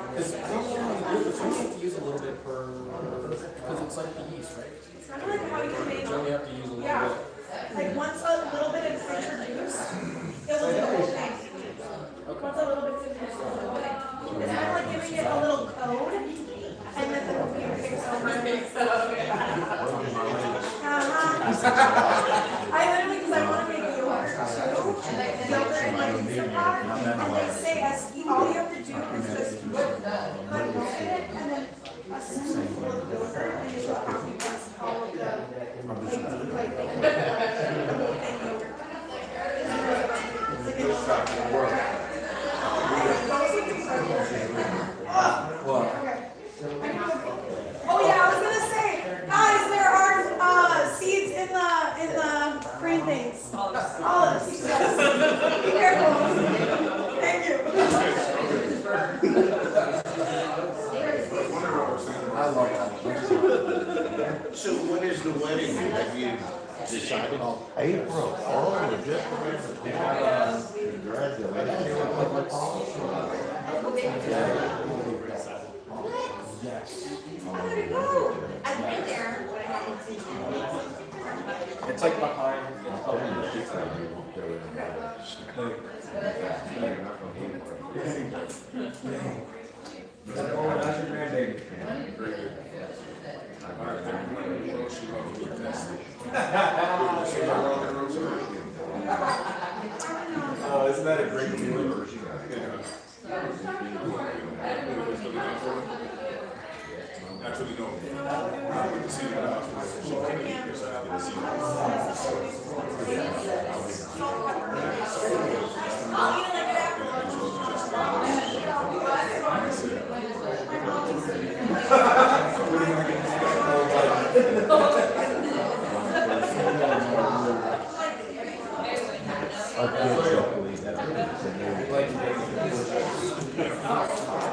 Because I don't have to use a little bit per, because it's like the yeast, right? It's kind of like how you You make, only have to use a little yeah, bit. like once a little bit is introduced, yogurt in my Instapot, and they say all you have to do is just put milk in it, and then a spoonful of yogurt, and it'll copy paste all of the, Oh yeah, I was gonna say, guys, there are seeds in the green things. Olives. Yes. Be careful. Thank you. I love that. So when is the wedding? Have you decided? April, oh, just. How did it go? I've been there. It's like behind. Oh, that's your grandbaby. Oh, isn't that a great feeling? Actually, no. I went to see her in the hospital. She came in because I didn't see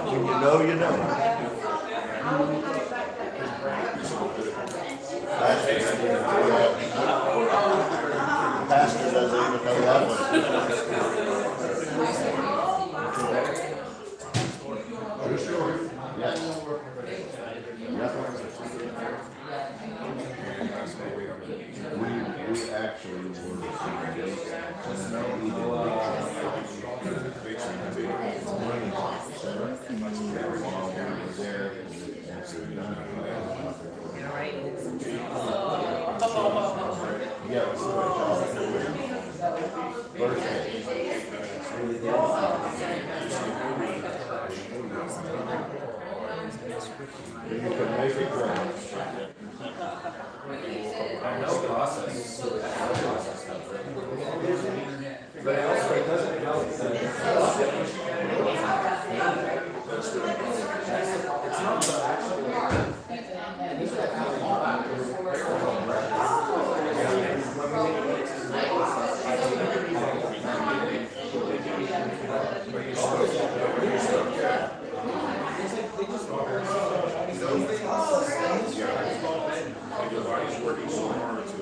When you know, you know. Pastor doesn't even know that one. Yes. We actually were But also it doesn't help that it's not the actual. your body's working so hard to.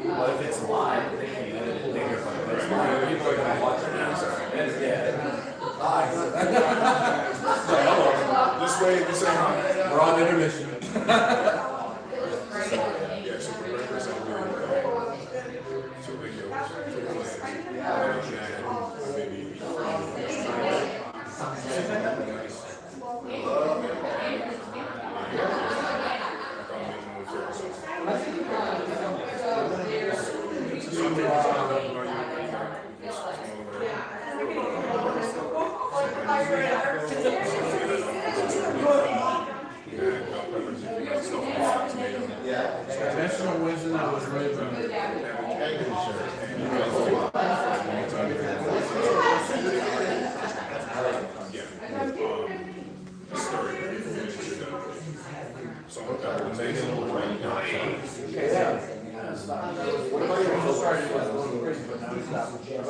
But if it's live, they can edit it later. But if it's live, people are gonna watch it now. This way, this ain't hot. We're on intermission. Yeah, so for breakfast, I'm doing two videos, maybe. National Wisdom was really good. So What about your first started was going crazy, but now it's not. Yeah,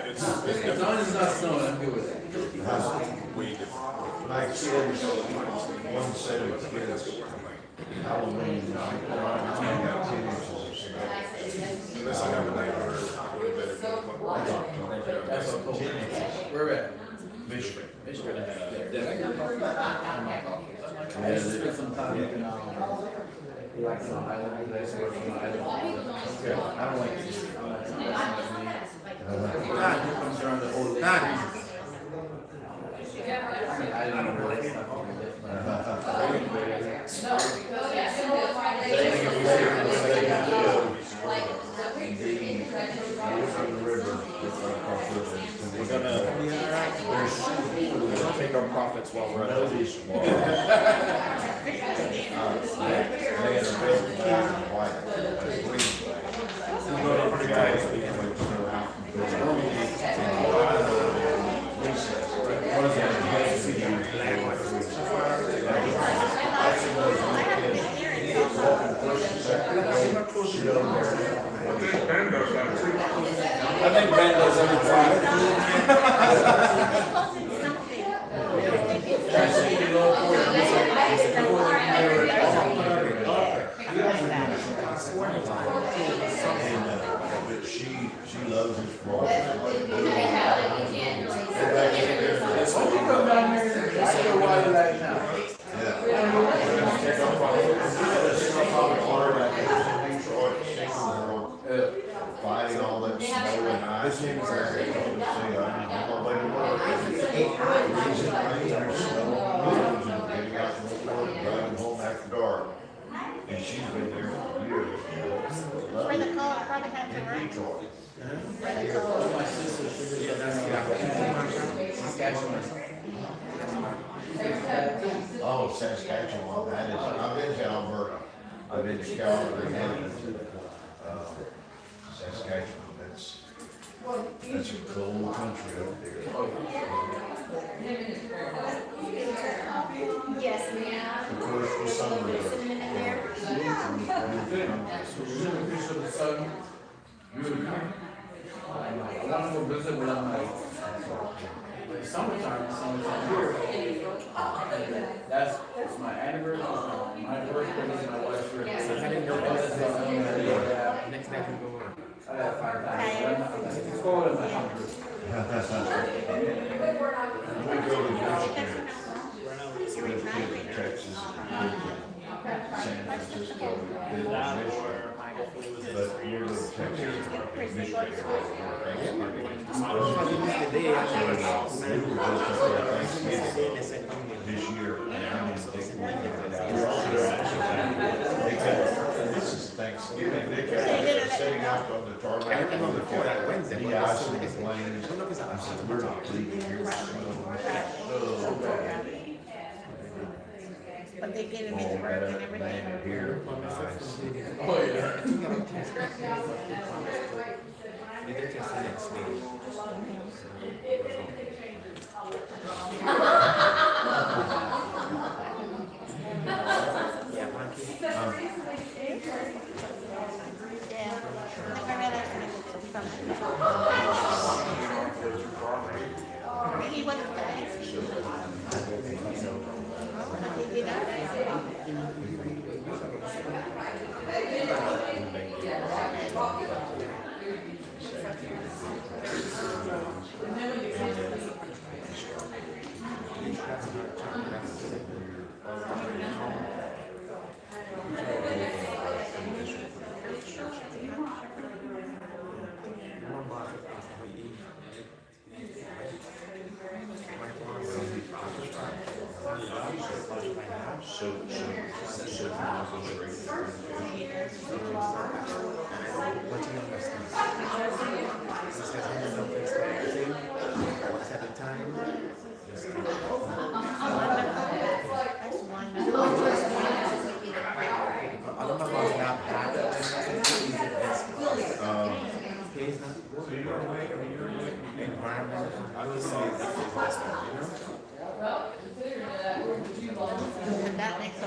it's As long as it's not snowing, I'm good with it. way different. My kids, one set of kids, Halloween night, I got 10 inches of snow. Unless I have a night where I go to bed at 1 o'clock. That's so cool. Where at? Michigan. Michigan. I used to spend some time in, like some island, I used to work on an island. I don't like it. God, here comes around the old lady. I don't know what it's not. We're gonna take our profits while we're at it. I think Ben does every Friday. But she loves his frog. Fighting all that snow and ice. I'm driving home after dark. And she's been there for years. Where the car probably had to run. Detroit. My sister, Oh, Saskatchewan, that is, I've been to Alberta, I've been to Calgary, and Saskatchewan, that's a cool country up there. Yes, ma'am. Of course, the summer. I want to go visit with my summertime here. That's my anniversary, my birthday, and my wife's birthday. Yes. I didn't know that. Next day I can go over. I have 5 times. It's cold in my country. We go to Michigan, we go to Texas, San Francisco, we go to Michigan. But you go to Texas, Michigan. This year, and I didn't think we would get it out. This is Thanksgiving, they kept setting out on the tarmac. The ice and the planes. I said, we're not leaving here. But they get him Oh, into work and landed everything. here, nice. Oh, yeah. Yeah. I realized he wasn't fast. He did that makes a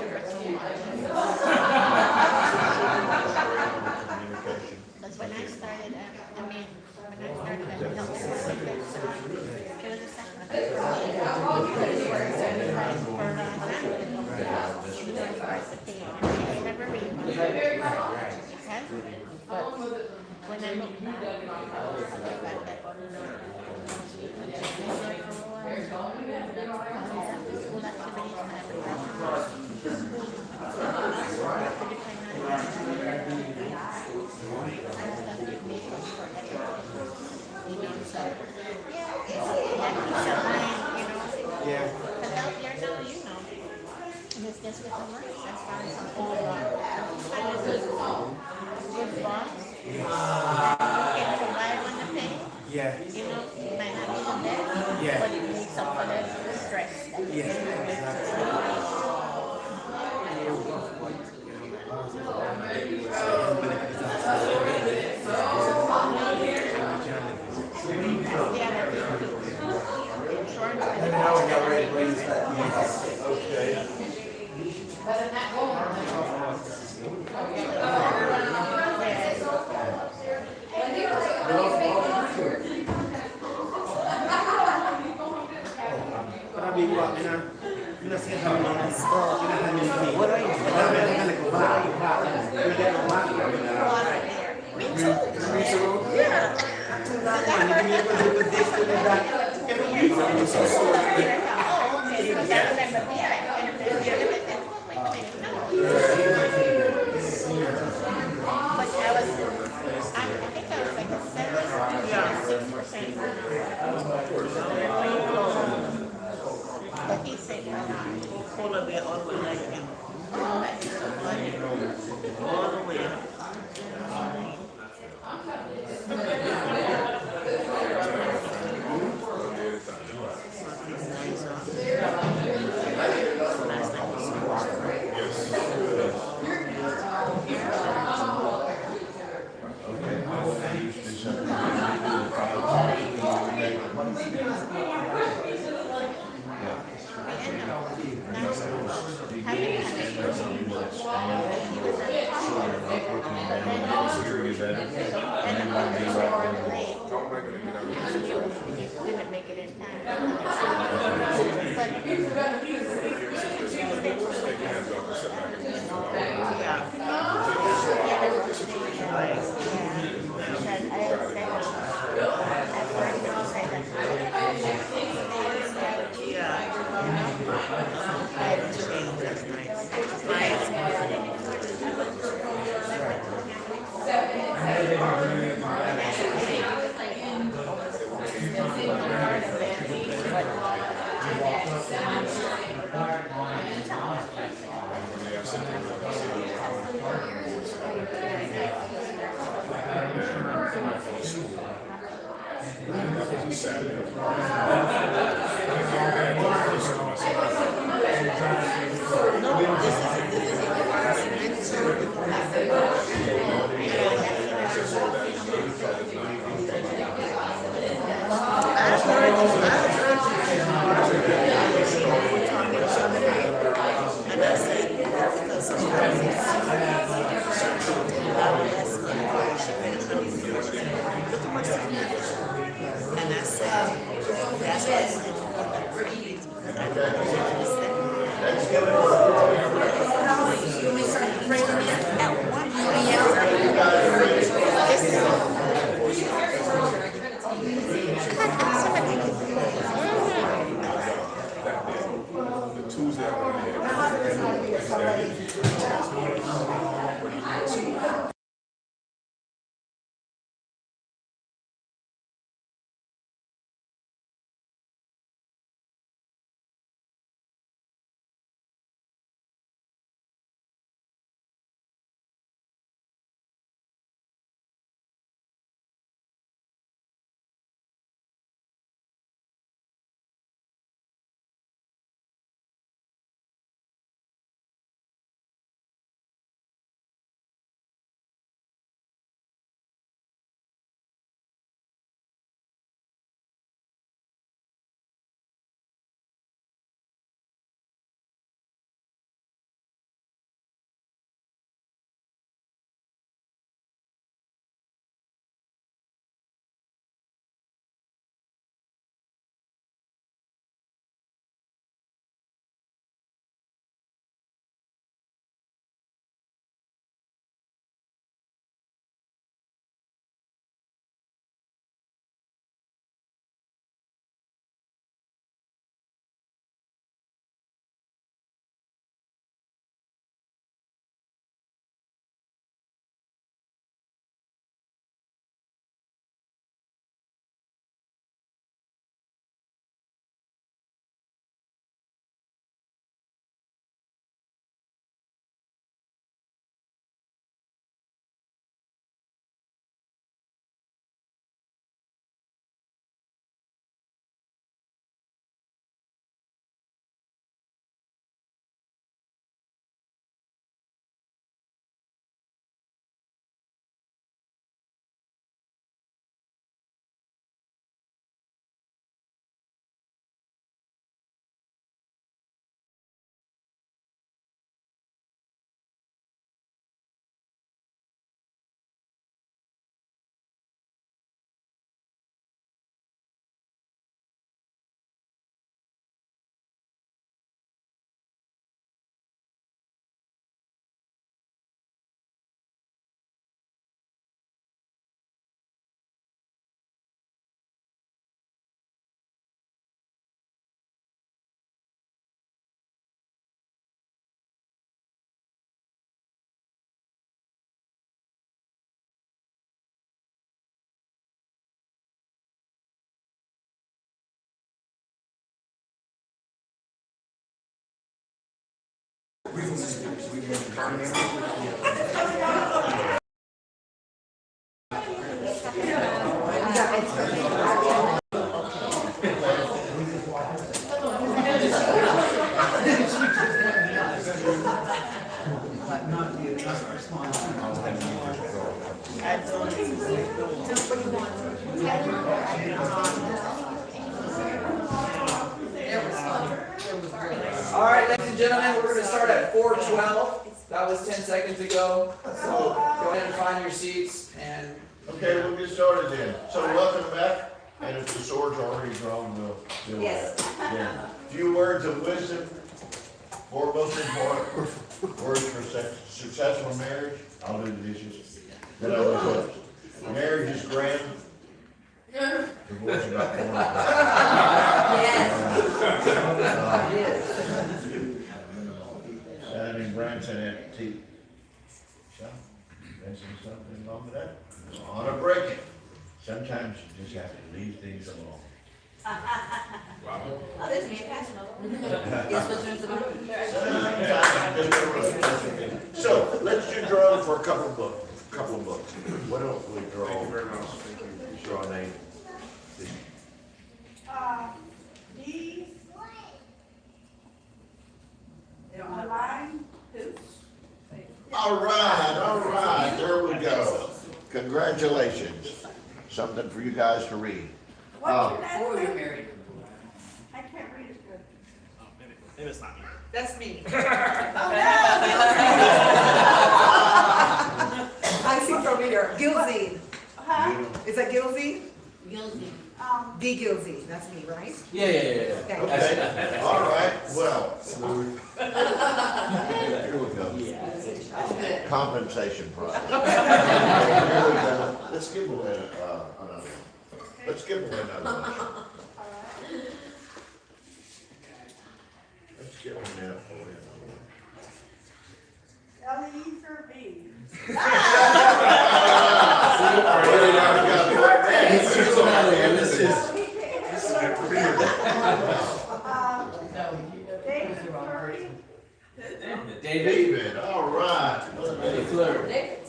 But when I look back, the fact that school activities and Yeah. but out there now, and it's just with the work, as far as I'm a good boss, can provide when the pay, Yeah. it might not be the best, Yeah. but it makes up for the stress. But he said, Polar bear all the way like him. All the way. didn't make it in time. All right, ladies and gentlemen, we're going to start at 4:12. That was 10 seconds ago. So go ahead and find your seats and. Okay, we'll get started then. So welcome back, and if the sword's already drawn, we'll do that. Yeah. Few words of wisdom, or most important, words for successful marriage. I'll do the dishes. Then I'll do this. Marriage is grand. Divorce is about four. Saturday Branson at tea. Mention something wrong with that? On a break. Sometimes you just have to leave things alone. Oh, there's me, Pastor. So, let's do drawing for a couple of books. Why don't we draw? Thank you very much. Draw a name. D. Line. All right, there we go. Congratulations. Something for you guys to read. What's your last Before we were name? married. I can't read it good. Maybe it's not me. That's me. Oh, I see from here, Gilzine. no. Huh? Is that Gilzine? Guilty. D. Gilzine, that's me, right? Yeah. Thank you. Okay, all right, well. Here we go. Compensation prize. Here we go. Let's give away another. Let's give away another one. Let's give away another one. Eliezer B. David, all right.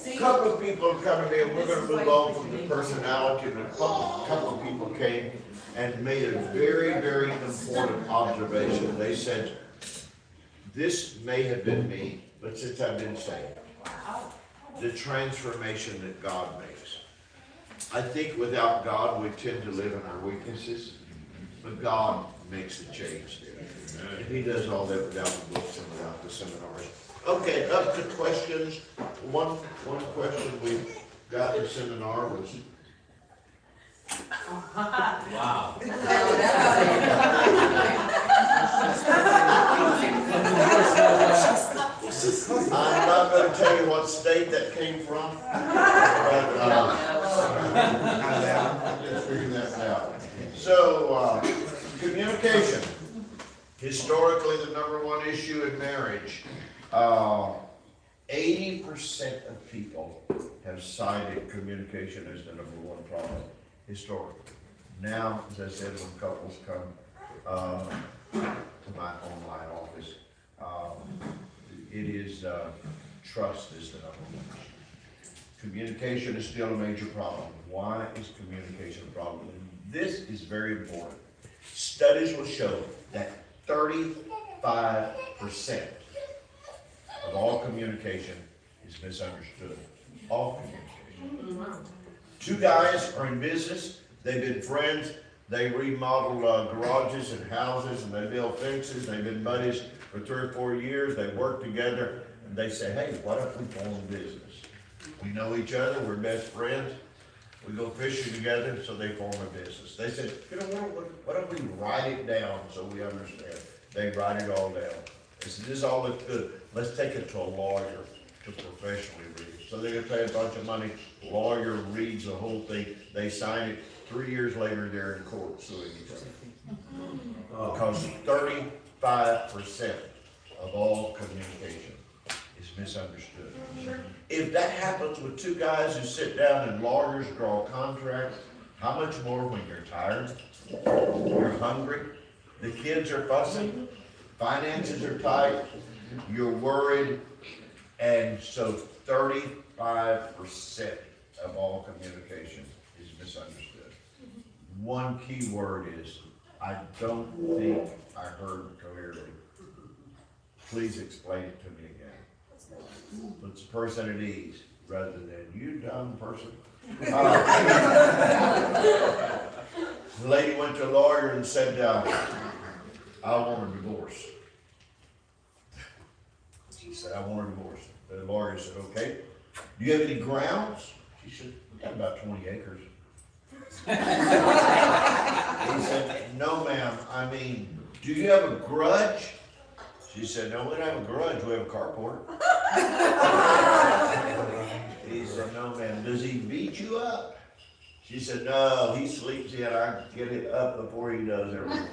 A couple of people are coming in. We're going to move on from the personality. And a couple of people came and made a very, very important observation. They said, this may have been me, but since I've been saved, the transformation that God makes. I think without God, we tend to live in our weaknesses, but God makes the change. And He does all that without the books and without the seminars. Okay, up to questions. One question we got in the seminar was. Wow. I'm not going to tell you what state that came from, but I'm just figuring that out. So, communication. Historically, the #1 issue in marriage. 80% of people have cited communication as the #1 problem, historically. Now, as I said, when couples come to my online office, it is trust is the #1 issue. Communication is still a major problem. Why is communication a problem? And this is very important. Studies will show that 35% of all communication is misunderstood. All communication. Two guys are in business. They've been friends. They remodel garages and houses, and they build fences. They've been buddies for 3 or 4 years. They work together, and they say, hey, why don't we form a business? We know each other. We're best friends. We go fishing together, so they form a business. They said, you know, why don't we write it down so we understand? They write it all down. They said, this all looks good. Let's take it to a lawyer to professionally read it. So they pay a bunch of money. Lawyer reads the whole thing. They sign it. 3 years later, they're in court suing each other. Because 35% of all communication is misunderstood. If that happens with two guys who sit down and lawyers draw contracts, how much more when you're tired, you're hungry, the kids are fussing, finances are tight, you're worried, and so 35% of all communication is misunderstood. One key word is, I don't think I heard clearly. Please explain it to me again. Puts the person at ease, rather than you dumb person. The lady went to a lawyer and said, I want a divorce. She said, I want a divorce. The lawyer said, okay. Do you have any grounds? She said, we got about 20 acres. He said, no ma'am, I mean, do you have a grudge? She said, no, we don't have a grudge, we have a carport. He said, no ma'am, does he beat you up? She said, no, he sleeps in, I get it up before he does every morning.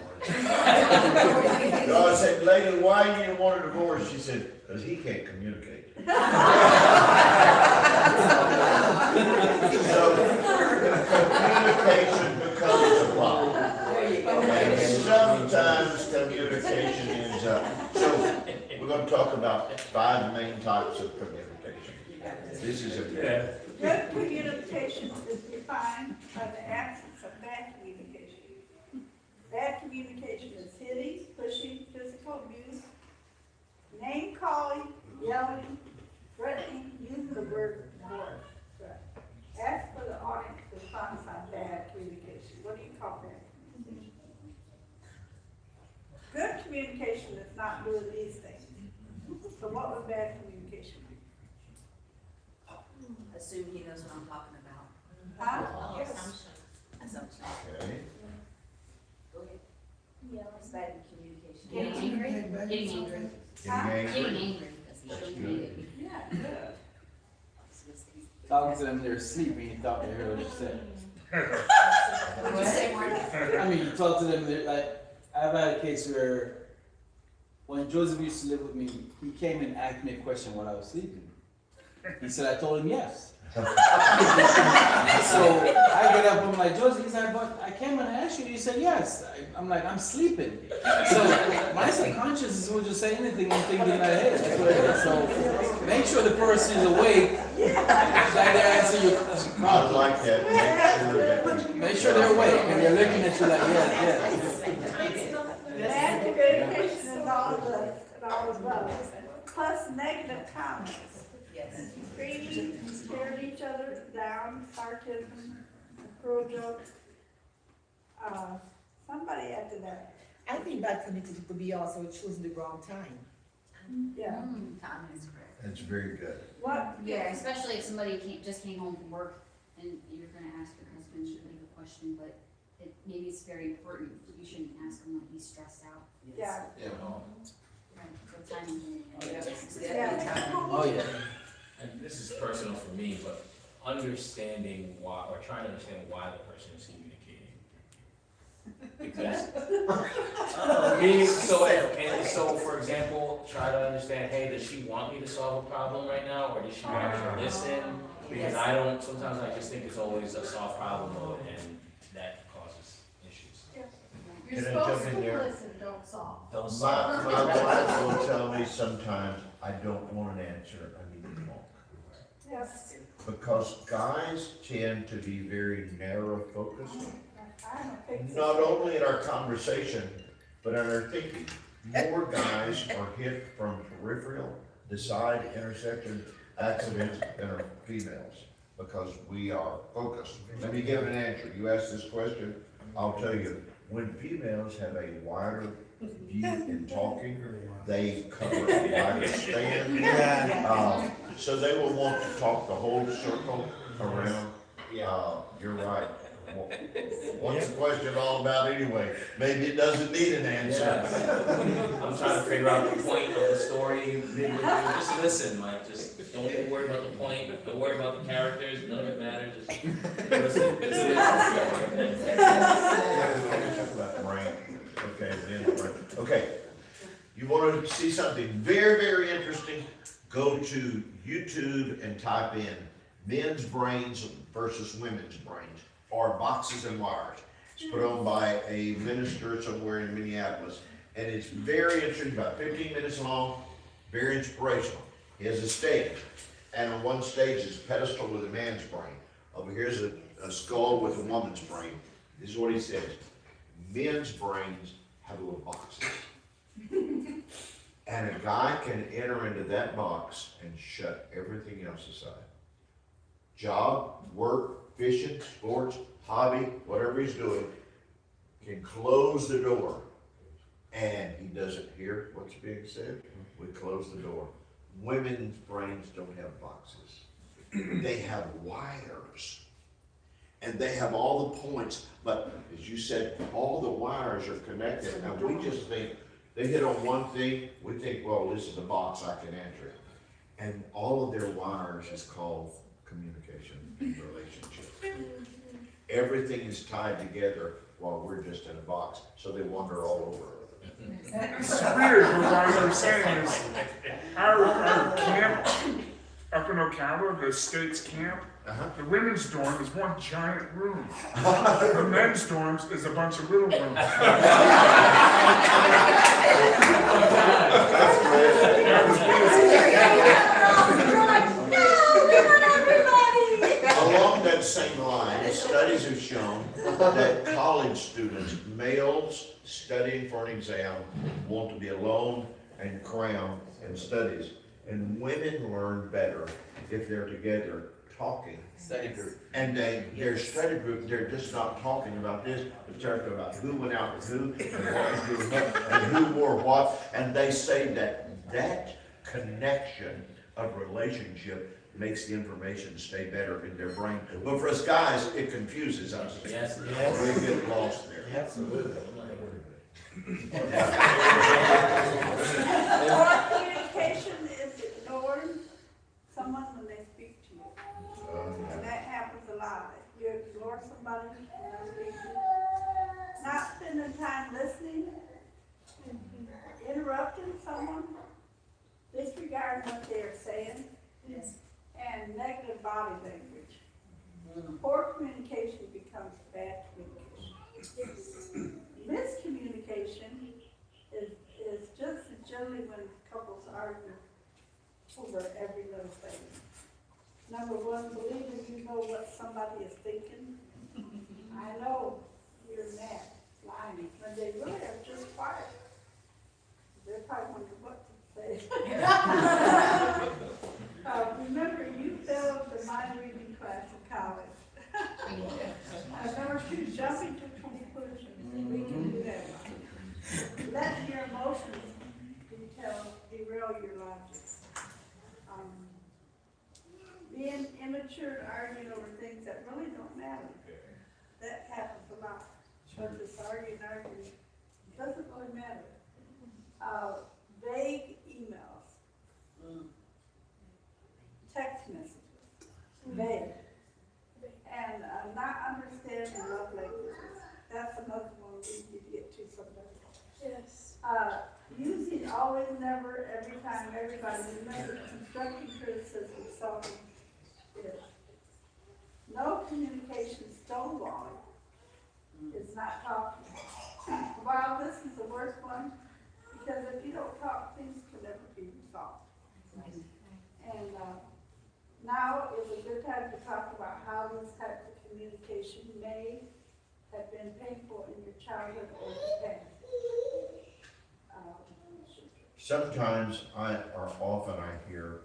So I said, lady, why do you want a divorce? She said, because he can't communicate. So communication becomes a problem. And sometimes communication ends up. So we're going to talk about 5 main types of communication. This is a Good communication is defined by the absence of bad communication. Bad communication is hitting, pushing, physical abuse, name calling, yelling, threatening, using the word divorce. Ask for the audience to define bad communication. What do you call bad communication? Good communication is not doing these things. So what would bad communication be? Assume he knows what I'm talking about. Huh? Assumption. Okay. Go ahead. Yeah, it's bad communication. Getting angry, getting angry, Getting angry because he shouldn't be it. Yeah, good. Talking to them, they're sleeping, you thought they heard what you said. What'd you say, Marty? I mean, you talk to them, they're like, I've had a case where when Joseph used to live with me, he came and asked me a question while I was sleeping. He said, I told him yes. So I get up, I'm like, Joseph, he's like, but I came and I asked you, you said yes. I'm like, I'm sleeping. So my subconscious will just say anything I'm thinking in my head. That's what it is. So make sure the person is awake. That they answer your question. I like that. Make sure they're awake and they're looking at you like, yes, Bad communication is all of us, and all of us, plus negative comments. Yes. Screaming, tearing each other down, sarcasm, cruel jokes. Somebody after that, I think bad communication could be also choosing the wrong time. yeah. Timing is correct. That's very good. What? Yeah, especially if somebody just came home from work and you're gonna ask your husband, should leave a question, but maybe it's very important, you shouldn't ask him when he's stressed out. Yeah. Yeah. Right, so timing. Yeah. Oh, yeah. And this is personal for me, but understanding why, or trying to understand why the person is communicating. Because, so for example, try to understand, hey, does she want me to solve a problem right now, or does she want me to listen? Because sometimes I just think it's always a soft problem mode, and that causes issues. You're Can I jump supposed in to there? listen, don't solve. Don't solve. My wife will tell me sometimes, I don't want an answer, I need to talk. Yes. Because guys tend to be very narrow focused, I don't think so. not only in our conversation, but in our thinking. More guys are hit from peripheral, the side intersection accidents than are females, because we are focused. Let me give an answer. You asked this question, I'll tell you, when females have a wider view in talking, they cover a wider span. So they will want to talk the whole circle around. You're right. What's the question all about anyway? Maybe it doesn't need an answer. I'm trying to figure out the point of the story. Just listen, Mike. Just don't worry about the point. Don't worry about the characters. None of it matters. Just listen. Okay, you want to see something very, very interesting? Go to YouTube and type in men's brains versus women's brains, or boxes and wires. It's put on by a minister somewhere in Minneapolis, and it's very interesting, about 15 minutes long. very inspirational. He has a stage, and on one stage is a pedestal with a man's brain. Over here's a skull with a woman's brain. This is what he says. Men's brains have little boxes. And a guy can enter into that box and shut everything else aside. Job, work, fishing, sports, hobby, whatever he's doing, can close the door. And he doesn't hear what's being said. We close the door. Women's brains don't have boxes. They have wires. And they have all the points, but as you said, all the wires are connected, and we just think, they hit on one thing, we think, well, this is a box, I can answer it. And all of their wires is called communication and relationship. Everything is tied together while we're just in a box, so they wander all over. It's weird, but what I'm saying is, our camp up in Ocala, the state's camp, the women's dorm is one giant room. The men's dorms is a bunch of little rooms. Along that same line, studies have shown that college students, males studying for an exam, want to be alone and cram in studies. And women learn better if they're together talking. Study group. And their study group, they're just not talking about this, they're talking about who went out with who, and what was doing what, and who wore what. And they say that connection of relationship makes the information stay better in their brain. But for us guys, it confuses us. Yes, We yes. get lost there. Absolutely. Or communication is ignoring someone when they speak to you. And that happens a lot. You ignore somebody when they speak to you. Not spending time listening, interrupting someone, disregarding what they're saying, and negative body language. Poor communication becomes bad communication. Miscommunication is just generally when couples argue over every little thing. Number one, believe that you know what somebody is thinking. I know you're mad, lying, when they really are just quiet. They're probably wondering what to say. Remember, you failed the mind reading class in college. Number two, jumping to conclusions. We can do that. Let your emotions derail your logic. Being immature, arguing over things that really don't matter. That happens a lot. But this arguing doesn't really matter. Vague emails. Text messages. Vague. And not understanding love languages. That's another one we need to get to sometime. Yes. Using always, never, every time, everybody. Remember, constructive criticism, solving is. No communication stonewalling is not talking. Well, this is the worst one, because if you don't talk, things can never be resolved. And now is a good time to talk about how these types of communication may have been painful in your childhood or your past. Sometimes often I hear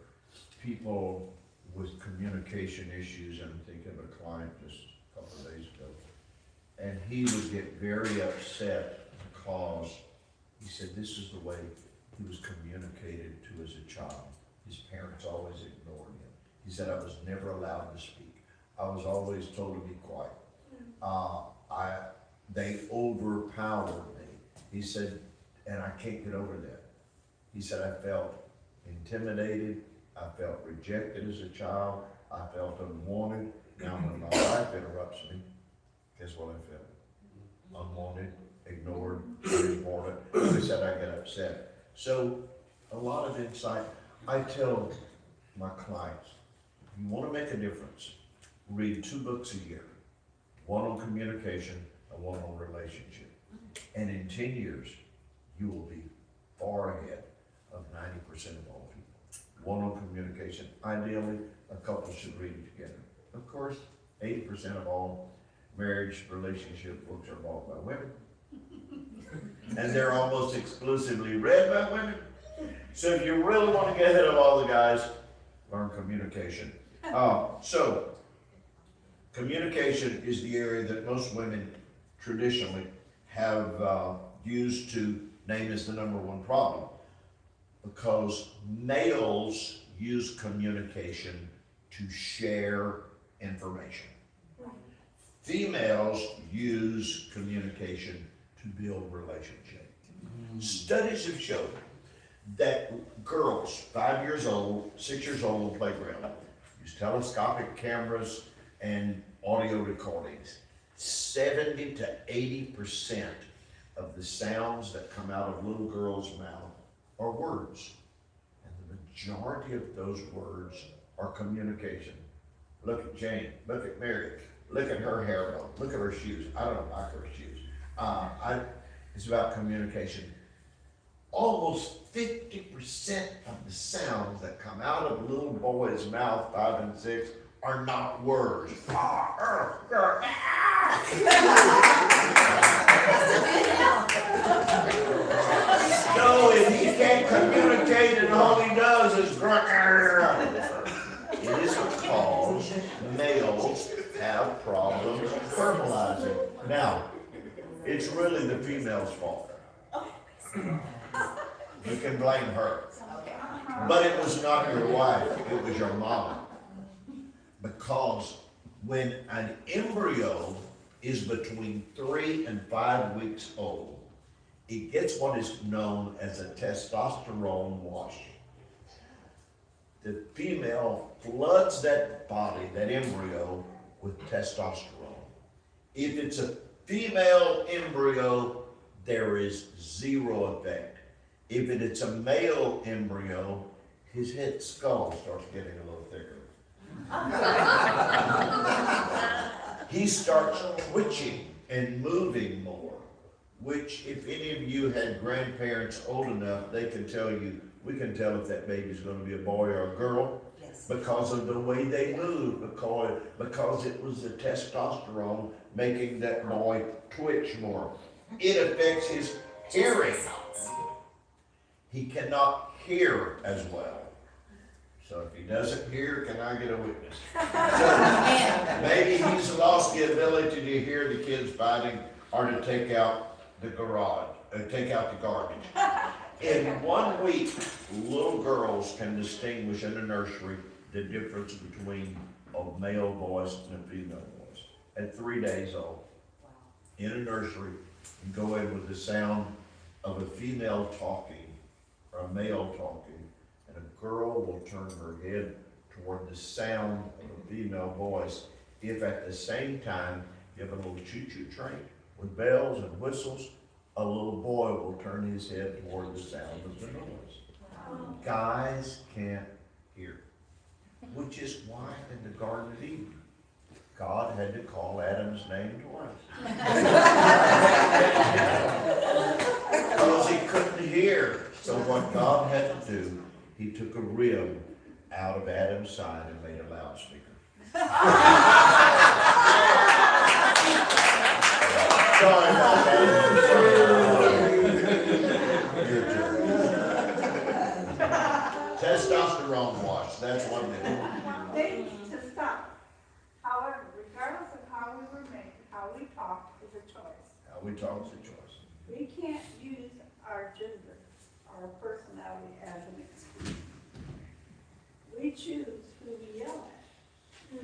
people with communication issues, and I'm thinking of a client just a couple of days ago, and he would get very upset because he said this is the way he was communicated to as a child. His parents always ignored him. He said, I was never allowed to speak. I was always told to be quiet. They overpowered me. He said, and I can't get over that. He said, I felt intimidated. I felt rejected as a child. I felt unwanted. Now when my wife interrupts me, guess what I feel? Unwanted, ignored, unimportant. He said, I get upset. So a lot of insight. I tell my clients, if you want to make a difference, read 2 books a year. One on communication and one on relationship. And in 10 years, you will be far ahead of 90% of all people. One on communication. Ideally, a couple should read it together. Of course, 80% of all marriage relationship books are bought by women. And they're almost exclusively read by women. So if you really want to get ahead of all the guys, learn communication. So communication is the area that most women traditionally have used to name as the #1 problem, because males use communication to share information. Females use communication to build relationship. Studies have shown that girls 5 years old, 6 years old on the playground use telescopic cameras and audio recordings. 70 to 80% of the sounds that come out of little girls' mouth are words. And the majority of those words are communication. Look at Jane, look at Mary, look at her hair bow, look at her shoes. I don't like her shoes. It's about communication. Almost 50% of the sounds that come out of little boys' mouth, 5 and 6, are not words. No, if he can't communicate and all he does is grunt. It is because males have problems verbalizing. Now, it's really the female's fault. You can blame her. But it was not your wife, it was your mama. Because when an embryo is between 3 and 5 weeks old, it gets what is known as a testosterone wash. The female floods that body, that embryo, with testosterone. If it's a female embryo, there is zero effect. If it's a male embryo, his head skull starts getting a little thicker. He starts twitching and moving more, which if any of you had grandparents old enough, they can tell you, we can tell if that baby's going to be a boy or a girl. Yes. Because of the way they move, because it was the testosterone making that boy twitch more. It affects his hearing. He cannot hear as well. So if he doesn't hear, can I get a witness? So maybe he's lost the ability to hear the kids fighting or to take out the garage, take out the garbage. In 1 week, little girls can distinguish in the nursery the difference between a male voice and a female voice. At 3 days old, in a nursery, you go in with the sound of a female talking or a male talking, and a girl will turn her head toward the sound of a female voice. If at the same time you have a little choo-choo train with bells and whistles, a little boy will turn his head toward the sound of the noise. Guys can't hear, which is why in the Garden of Eden, God had to call Adam's name twice. Because he couldn't hear. So what God had to do, he took a rib out of Adam's side and made a loudspeaker. Sorry about that. Your turn. Testosterone wash, that's one thing. They need to stop. However, regardless of how we were made, how we talk is a choice. How we talk is a choice. We can't use our gender, our personality as an excuse. We choose who we yell at.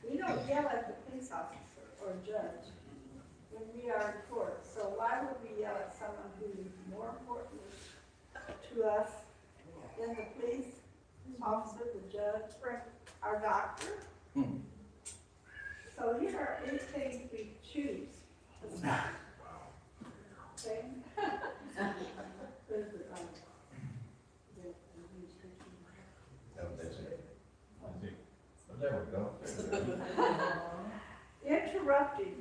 We don't yell at the police officer or judge when we are in court. So why would we yell at someone who is more important to us than the police officer, the judge, our doctor? So here are 8 things we choose. Okay? That's it. There we go. Interrupting.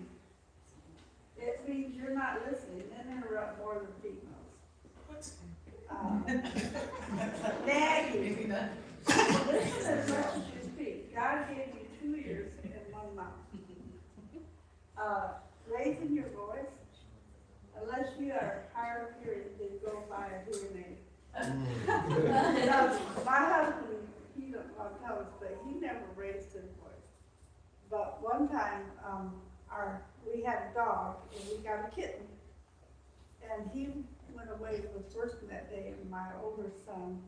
It means you're not listening, then interrupt more than females. Nagging. Listen as much as you speak. God gave you 2 ears and 1 mouth. Raising your voice, unless you are hard of hearing, then go buy a hearing aid. Now, my husband, he don't want to tell us, but he never raised his voice. But one time, we had a dog and we got a kitten. And he went away, was working that day, and my son,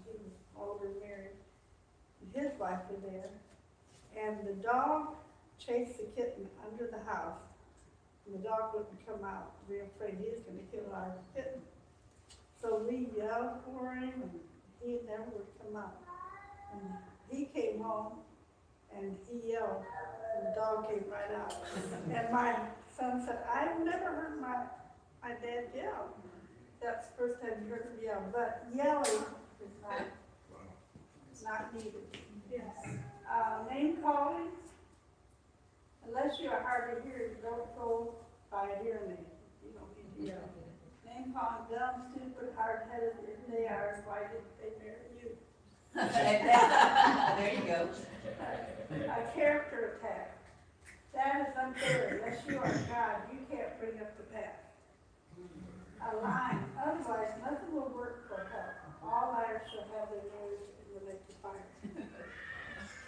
he was older, married, and his wife was there. And the dog chased the kitten under the house. And the dog wouldn't come out, we were afraid he was gonna kill our kitten. So we yelled for him, and he never would come out. And he came home, and he yelled, and the dog came right out. And my son said, I've never heard my dad yell. That's the first time you heard him yell, but yelling is not needed. Yes. Name calling, unless you are hard to hear, don't go by a hearing aid. You don't need to yell. Name calling, dumb, stupid, hard-headed, if they are, why did they marry you? There you go. A character attack. That is unfair. Unless you are God, you can't bring up the past. A line. Otherwise, nothing will work for help. All liars shall have their nose in the lake of fire.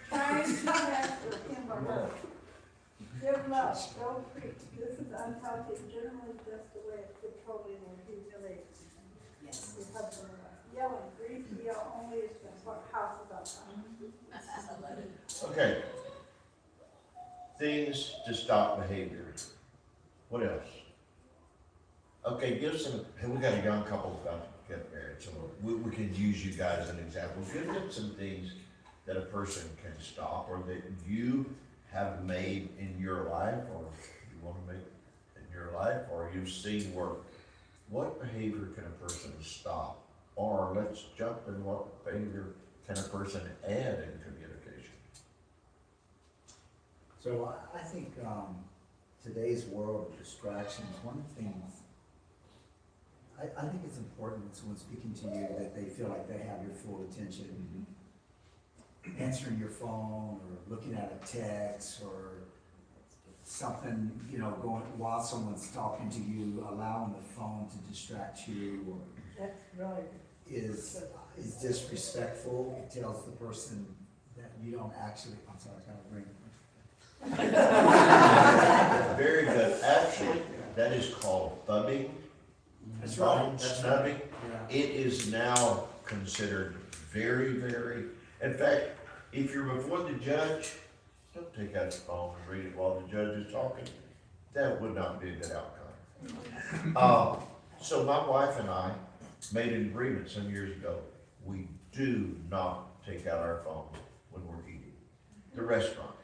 Trying to master him or her. Give love. Don't preach. This is unhealthy. Generally, just a way of controlling or humiliating. Yes. Your husband or wife. Yelling. Grief, yell only is what house is on fire. I love it. Okay. Things to stop behavior. What else? Okay, give some, hey, we got a young couple about to get married, so we can use you guys as an example. Give them some things that a person can stop or that you have made in your life, or you want to make in your life, or you've seen work. What behavior can a person stop? Or let's jump in, what behavior can a person add in communication? So I think today's world of distractions, one thing, I think it's important when someone's speaking to you that they feel like they have your full attention. Answering your phone or looking at a text or something, going while someone's talking to you, allowing the phone to distract you or That's right. is disrespectful. It tells the person that you don't actually, I'm sorry, I gotta bring Very good. Actually, that is called thumbing. That's right. Snubbing. Yeah. It is now considered very, very, in fact, if you're before the judge, don't take out the phone and read it while the judge is talking. That would not be a good outcome. So my wife and I made an agreement some years ago. We do not take out our phones when we're eating. The restaurant,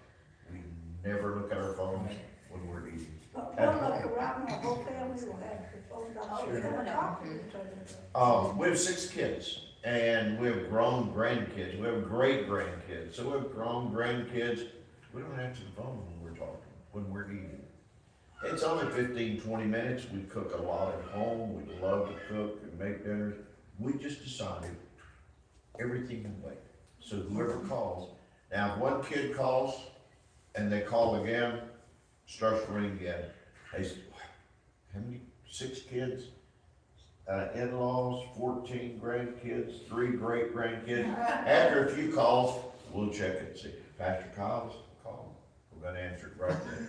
we never look at our phones when we're eating. But we'll look around, the whole family will have the phone down. We're gonna talk to each other. We have 6 kids, and we have grown grandkids. We have great grandkids. So we have grown grandkids. We don't answer the phone when we're talking, when we're eating. It's only 15, 20 minutes. We cook a lot at home. We love to cook and make dinners. We just decided everything can wait. So whoever calls, now if one kid calls and they call again, starts ringing again. They say, how many? 6 kids? In-laws, 14 grandkids, 3 great grandkids. After a few calls, we'll check and see. Pastor Kyle's call. We're gonna answer it right then.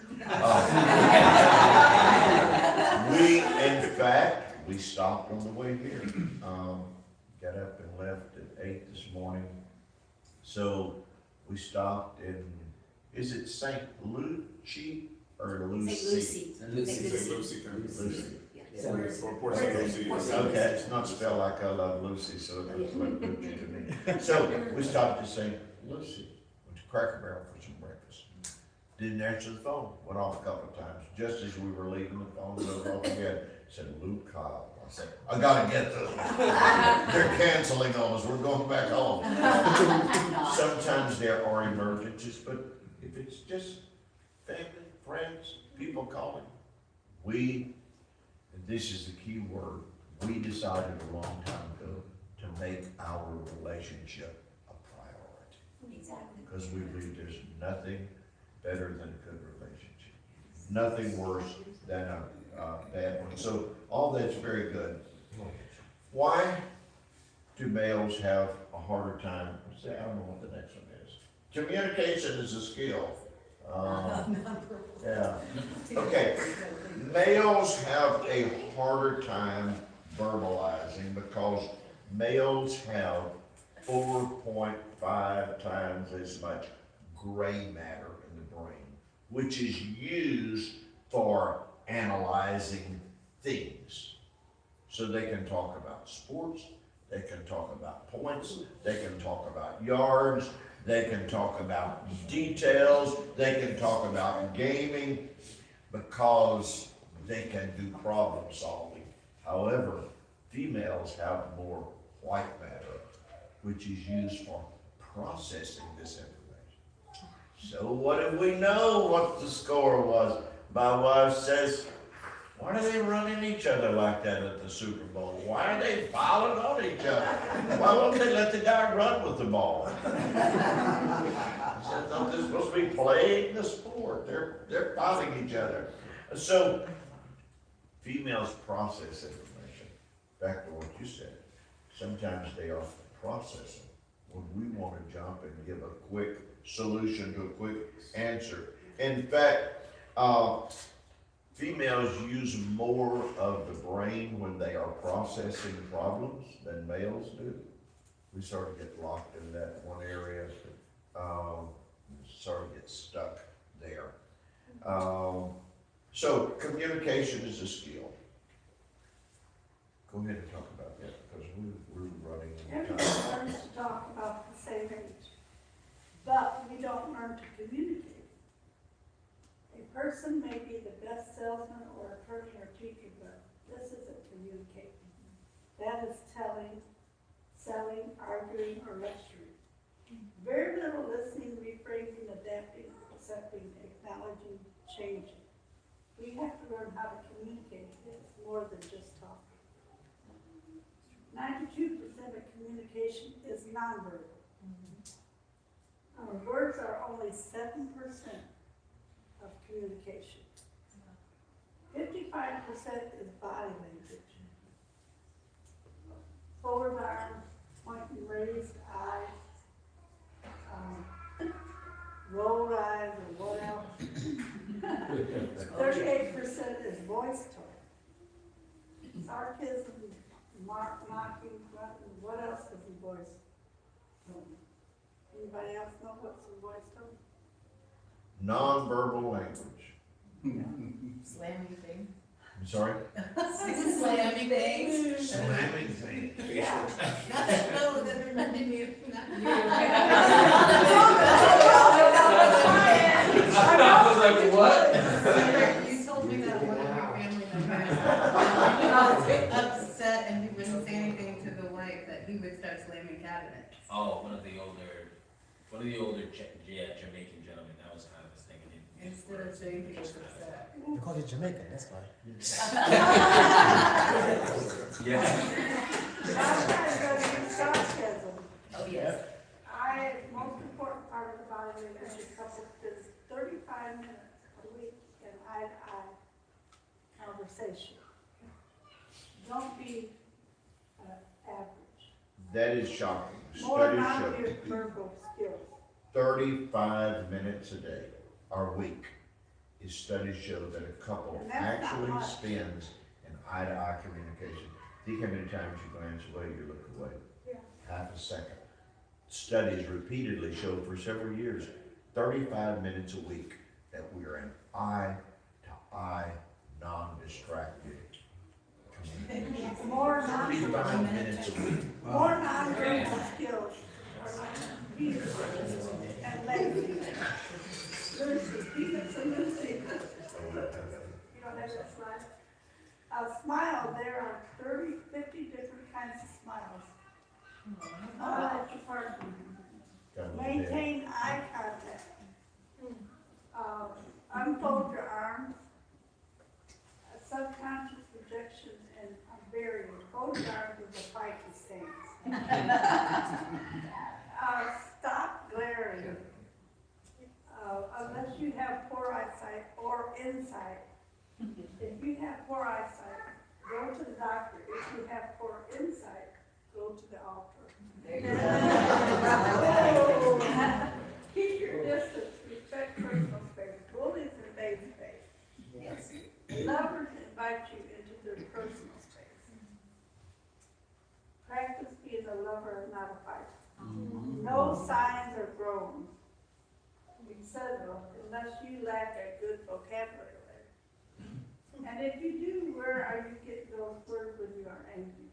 In fact, we stopped on the way here. Got up and left at 8 this morning. So we stopped in, is it St. Lucie or Lucy? Lucy. Okay, it's not spelled like I love Lucy, so it looks like Lucy to me. So we stopped to St. Lucy, went to Cracker Barrel for some breakfast. Didn't answer the phone, went off a couple of times. Just as we were leaving, the phone goes off again. Said, Luke Kyle. I said, I gotta get this. They're canceling on us, we're going back home. Sometimes there are emergencies, but if it's just family, friends, people calling, and this is the key word, we decided a long time ago to make our relationship a priority. Exactly. Because we believe there's nothing better than a good relationship. Nothing worse than a bad one. So all that's very good. Why do males have a harder time? Say, I don't know what the next one is. Communication is a skill. Yeah. Okay. Males have a harder time verbalizing because males have 4.5 times as much gray matter in the brain, which is used for analyzing things. So they can talk about sports, they can talk about points, they can talk about yards, they can talk about details, they can talk about gaming, because they can do problem solving. However, females have more white matter, which is used for processing this information. So what do we know what the score was? My wife says, why are they running each other like that at the Super Bowl? Why are they fouling on each other? Why won't they let the guy run with the ball? I said, no, they're supposed to be playing the sport. They're fighting each other. So females process information. Back to what you said. Sometimes they are processing when we want to jump and give a quick solution to a quick answer. In fact, females use more of the brain when they are processing problems than males do. We sort of get locked in that one area, sort of get stuck there. So communication is a skill. Go ahead and talk about that, because we're running out of Everyone time. learns to talk about the same age, but we don't learn to communicate. A person may be the best salesman or attorney or teacher, but this isn't communicating. That is telling, selling, arguing, or lecturing. Very little listening, rephrasing, adapting, accepting, acknowledging, changing. We have to learn how to communicate. It's more than just talking. 92% of communication is nonverbal. Our words are only 7% of communication. 55% is body language. Forward arm, pointing, raised eye, rolled eyes, or what else? 38% is voice tone. Sarcasm, mocking, grunting, what else is in voice tone? Anybody else know what's in voice tone? Non-verbal language. Slamming things. I'm sorry? Slamming things. Slamming things. Yeah. Not that, no, that there's nothing new, not new. I was like, what? You told me that one of your family members was upset and he wouldn't say anything to the wife, that he would start slamming cabinets. Oh, one of the older Jamaican gentlemen, that was kind of his thing. Instead of saying he was upset. Because you're Jamaican, that's why. Yeah. Sarcasm. Oh, yes. Most important part of the body language couple is 35 minutes a week in eye-to-eye conversation. Don't be average. That is shocking. More Studies show non-verbal skills. 35 minutes a day or week is studies show that a couple And that's not actually much. spends in eye-to-eye communication. Think how many times you glance away, you look away. Yeah. Half a second. Studies repeatedly show for several years, 35 minutes a week, that we are in eye-to-eye, non-distracted communication. More 35 minutes a week. non-verbal skills are reading and language. Lucy, Phoenix and Lucy. You don't have that slide? A smile, there are 50 different kinds of smiles. Maintain eye contact. Unfold your arms. Subconscious projection and very important. Stop glaring. Unless you have poor eyesight or insight. If you have poor eyesight, go to the doctor. If you have poor insight, go to the altar. Keep your distance, respect personal space. Bullies invade space. Yes. Lovers invite you into their personal space. Practice being a lover and not a fighter. No signs or groans, etc., unless you lack a good vocabulary. And if you do, where are you getting those words when you are angry?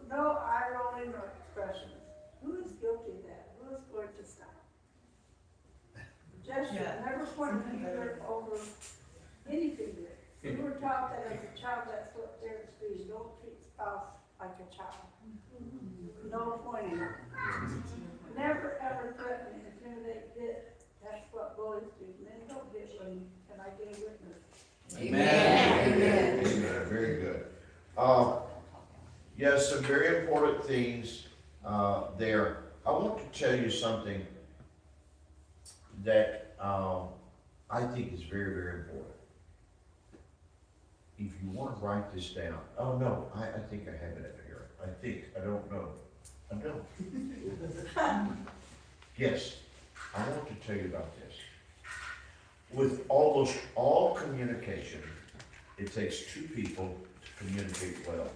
No eye rolling or expressions. Who is guilty of that? Who is going to stop? Gesture, never point a finger over any finger. You were taught that as a child, that's what they're to be. Don't treat spouse like a child. No pointing. Never ever threaten, intimidate, hit. That's what bullies do. Men don't get when, can I get a witness? Amen. Amen. Amen. Very good. Yes, some very important things there. I want to tell you something that I think is very, very important. If you want to write this down, oh no, I think I have it up here. I don't know. I don't. Yes, I want to tell you about this. With almost all communication, it takes two people to communicate well.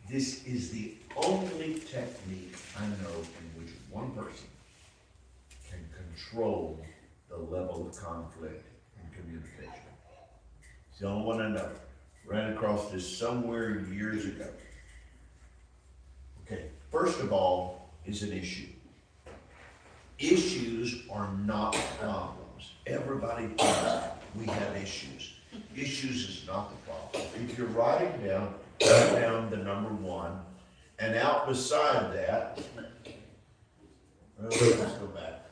This is the only technique I know in which one person can control the level of conflict in communication. It's the only one I know. Ran across this somewhere years ago. Okay, first of all is an issue. Issues are not problems. Everybody thinks we have issues. Issues is not the problem. If you're writing down, write down the number 1, and out beside that, let's go back.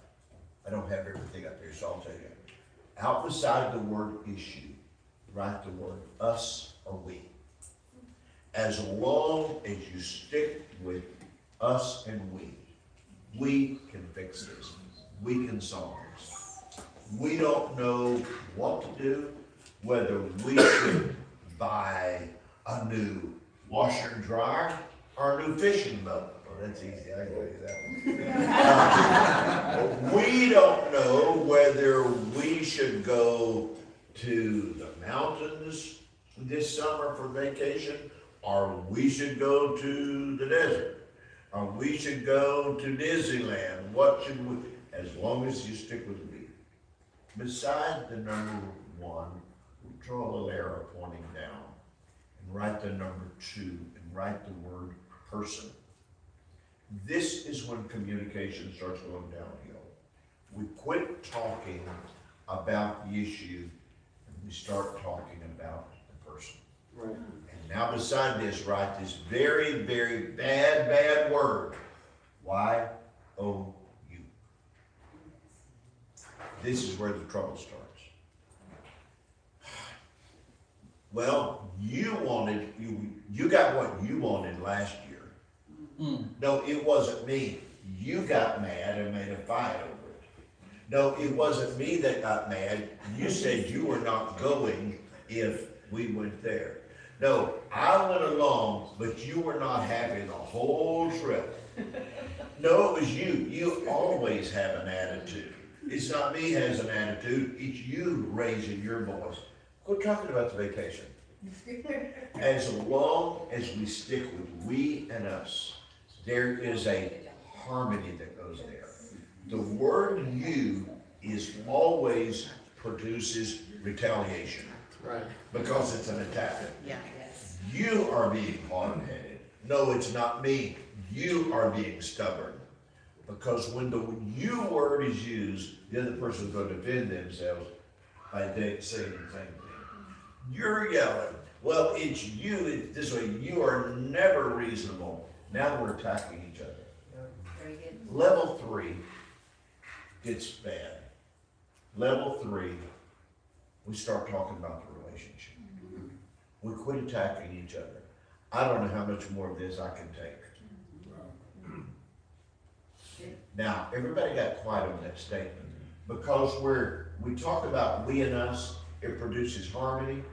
I don't have everything up here, so I'll tell you. Out beside the word issue, write the word us or we. As long as you stick with us and we can fix this. We can solve this. We don't know what to do, whether we should buy a new washer and dryer or a new fishing boat. Well, that's easy, I can do that one. We don't know whether we should go to the mountains this summer for vacation, or we should go to the desert, or we should go to Disneyland. What should we, as long as you stick with me. Beside the number 1, draw a little arrow pointing down, and write the number 2, and write the word person. This is when communication starts going downhill. We quit talking about the issue, and we start talking about the person. Right. And now beside this, write this very, very bad word. Y-O-U. This is where the trouble starts. Well, you got what you wanted last year. No, it wasn't me. You got mad and made a fight over it. No, it wasn't me that got mad. You said you were not going if we went there. No, I went along, but you were not happy the whole trip. No, it was you. You always have an attitude. It's not me has an attitude, it's you raising your voice. Quit talking about the vacation. As long as we stick with we and us, there is a harmony that goes there. The word you is always produces retaliation. Right. Because it's an attack. Yeah. You are being hard-headed. No, it's not me. You are being stubborn. Because when the you word is used, the other person is going to defend themselves by saying the same thing. You're yelling. Well, it's you. It's this way. You are never reasonable. Now we're attacking each other. Very good. Level 3 gets bad. Level 3, we start talking about the relationship. We quit attacking each other. I don't know how much more of this I can take. Now, everybody got quiet on that statement, because we talk about we and us, it produces harmony.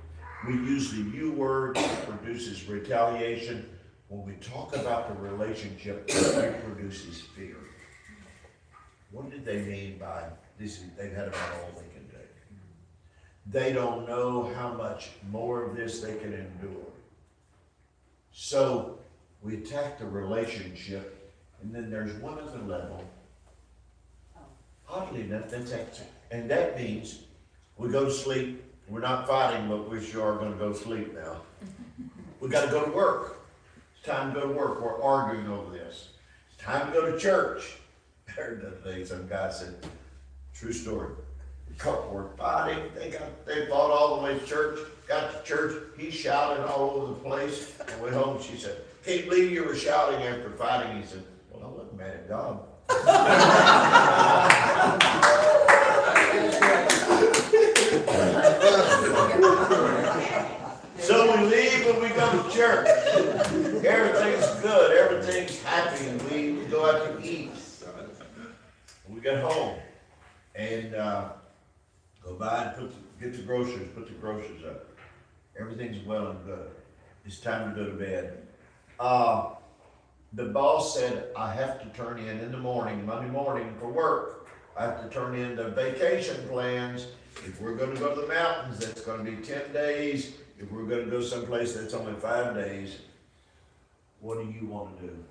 We use the you word, it produces retaliation. When we talk about the relationship, it produces fear. What did they mean by this? They've had about all they can take. They don't know how much more of this they can endure. So we attack the relationship, and then there's one other level. Oddly enough, that's actually, and that means we go to sleep. We're not fighting, but we sure are going to go to sleep now. We got to go to work. It's time to go to work. We're arguing over this. It's time to go to church. I heard that day some guy said, true story. A couple were fighting. They fought all the way to church. Got to church. He shouted all over the place. And went home. She said, can't believe you were shouting after fighting. He said, well, I wasn't mad at God. So we leave and we go to church. Everything's good. Everything's happy. And we go out to eat. We get home and go by and get the groceries, put the groceries up. Everything's well and good. It's time to go to bed. The boss said, I have to turn in the morning, Monday morning for work. I have to turn in the vacation plans. If we're going to go to the mountains, that's going to be 10 days. If we're going to go someplace that's only 5 days, what do you want to do?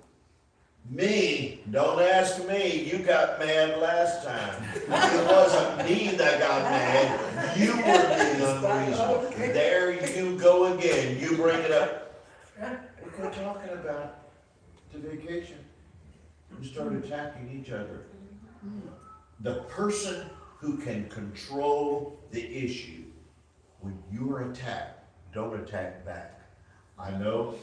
Me, don't ask me. You got mad last time. It wasn't me that got mad. You were being unreasonable. There you go again. You bring it up. We quit talking about the vacation. We start attacking each other. The person who can control the issue, when you are attacked, don't attack back. I know,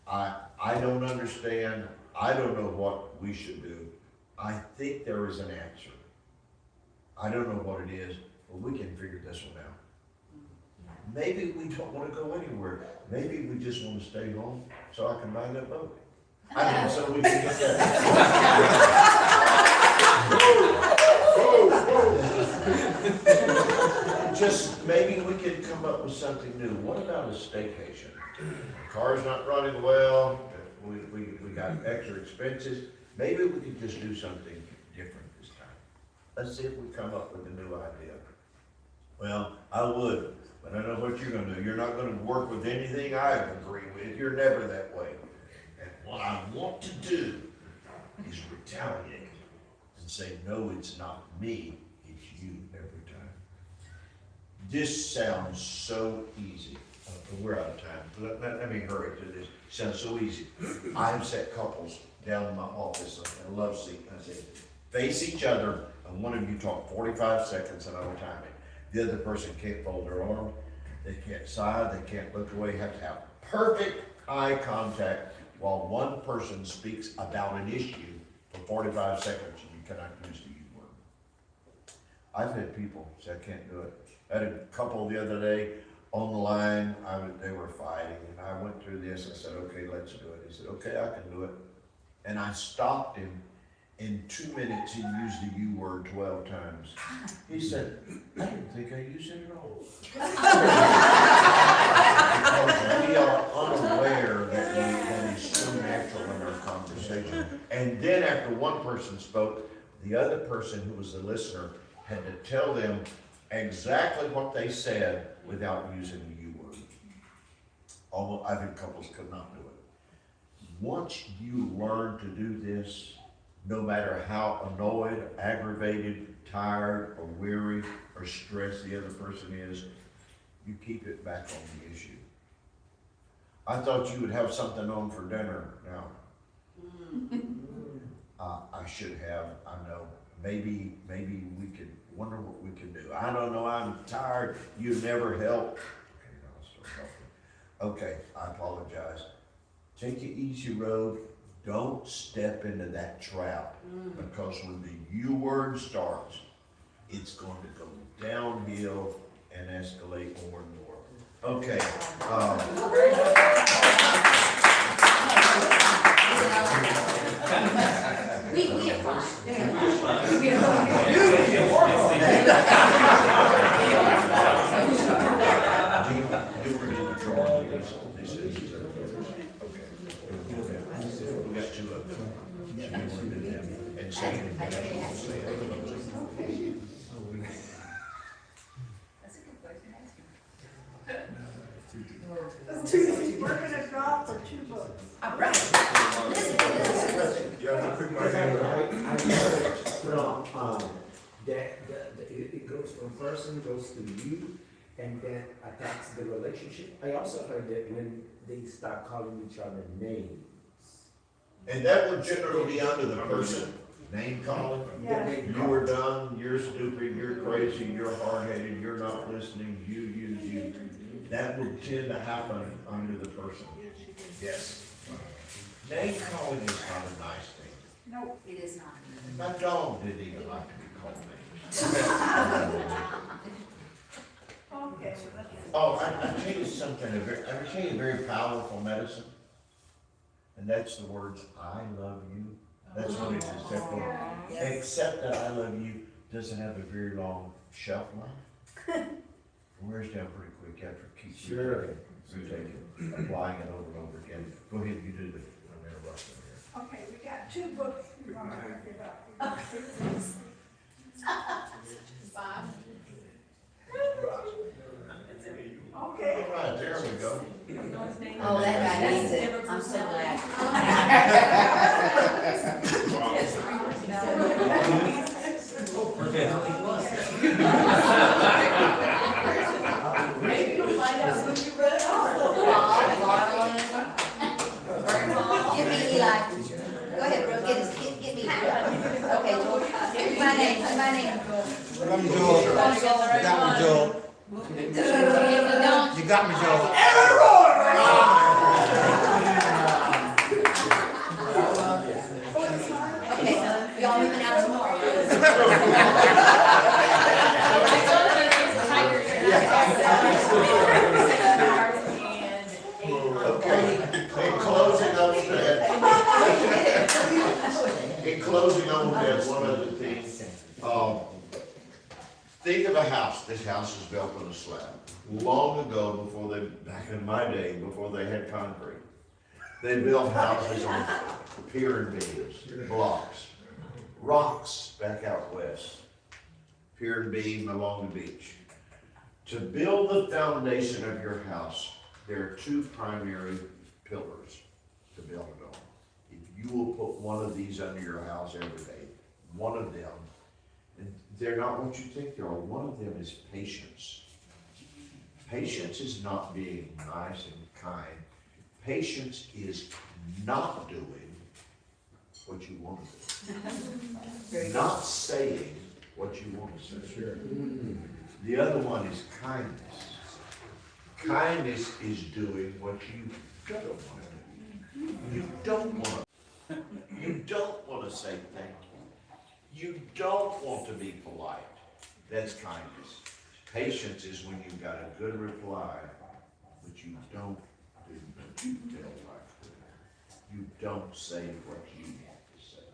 I don't understand. I don't know what we should do. I think there is an answer. I don't know what it is, but we can figure this one out. Maybe we don't want to go anywhere. Maybe we just want to stay home so I can buy that boat. I mean, so we can get that. Just maybe we could come up with something new. What about a staycation? The car's not running well. We got extra expenses. Maybe we could just do something different this time. Let's see if we come up with a new idea. Well, I would, but I know what you're going to do. You're not going to work with anything I agree with. You're never that way. And what I want to do is retaliate and say, no, it's not me, it's you every time. This sounds so easy. We're out of time. Let me hurry through this. Sounds so easy. I've set couples down in my office in a love seat, and I said, face each other, and one of you talk 45 seconds and I will time it. The other person can't fold their arm, they can't sigh, they can't look away, have to have perfect eye contact while one person speaks about an issue for 45 seconds, and you cannot use the U word. I've had people say, I can't do it. I had a couple the other day on the line, they were fighting, and I went through this. I said, okay, let's do it. He said, okay, I can do it. And I stopped him. In 2 minutes, he used the U word 12 times. He said, I didn't think I used it at all. Because we are unaware that is so natural in our conversation. And then after one person spoke, the other person who was the listener had to tell them exactly what they said without using the U word. Although I think couples could not do it. Once you learn to do this, no matter how annoyed, aggravated, tired, or weary, or stressed the other person is, you keep it back on the issue. I thought you would have something on for dinner now. I should have, I know. Maybe we could wonder what we can do. I don't know, I'm tired, you never help. Okay, now I'll start helping. Okay, I apologize. Take the easy road. Don't step into that trap, because when the U word starts, it's going to go downhill and escalate more and more. Okay, We are fine. you were in the drawing, this is, okay. We got two of them. And second, That's a good question to ask you. We're gonna draw for 2 books. All right. Listen. You have to pick my hand up. It goes from person, goes to you, and then attacks the relationship. I also heard that when they start calling each other names. And that would generally be under the person, name calling. Yeah. You were dumb, you're stupid, you're crazy, you're hard-headed, you're not listening, you. That would tend to happen under the person. Yes. Name calling is not a nice thing. No, It is not. My dog didn't even like to be called names. okay, so that's. Oh, I tell you something, I tell you a very powerful medicine. And that's the words, I love you. That's what it is. That word. Except that I love you doesn't have a very long shelf life. It wears down pretty quick after it keeps applying it over and over again. Go ahead, you do the interruption here. Okay, we got 2 books we want to give up. Bob? Okay. All right, there we go. Oh, that guy needs it. I'm so glad. Maybe you'll find out when you read Give me Eli. Go ahead, bro, get me. Okay, Joel. My name. Got me, Joel. You got me, Joel. Okay, y'all moving out tomorrow. Okay, in closing on that, one other thing. Think of a house. This house is built on a slab. Long ago, back in my day, before they had concrete, they built houses on pier and beams, blocks, rocks back out west, pier and beam along the beach. To build the foundation of your house, there are 2 primary pillars to build it on. If you will put one of these under your house every day, one of them, and they're not what you think they are, one of them is patience. Patience is not being nice and kind. Patience is not doing what you want to do. Not saying what you want to say. Sure. The other one is kindness. Kindness is doing what you don't want to do. You don't want to. You don't want to say thank you. You don't want to be polite. That's kindness. Patience is when you've got a good reply, but you don't do what you feel like. You don't say what you want to say.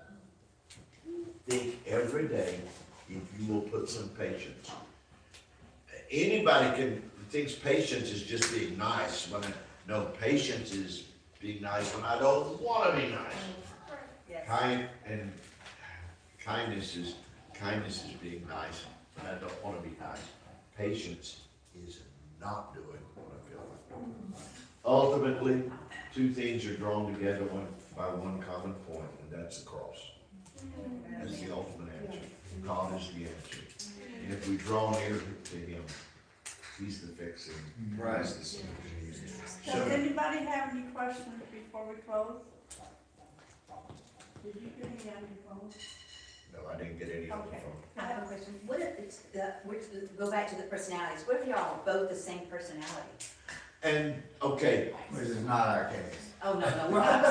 Think every day if you will put some patience. Anybody thinks patience is just being nice. No, patience is being nice when I don't want to be nice. Yes. Kindness is being nice when I don't want to be nice. Patience is not doing what I feel like. Ultimately, 2 things are drawn together by one common point, and that's the cross. That's the ultimate answer. God is the answer. And if we draw near to Him, He's the fixing. Right. He's the solution. Does anybody have any questions before we close? Did you get any on your phone? No, I didn't get any on the Okay. phone. I have a question. What if it's, go back to the personalities. What if y'all are both the same personality? And, okay, Which is not our case. Oh, no, we're not.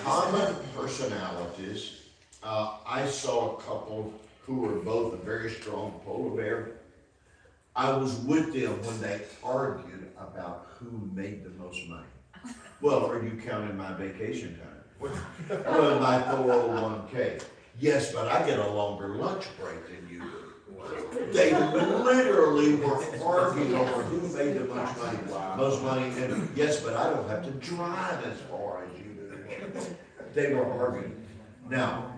common personalities. I saw a couple who were both a very strong polar bear. I was with them when they argued about who made the most money. Well, are you counting my vacation time? Well, my 401k. Yes, but I get a longer lunch break than you do. They literally were arguing over who made the most money, and yes, but I don't have to drive as far as you do. They were arguing. Now,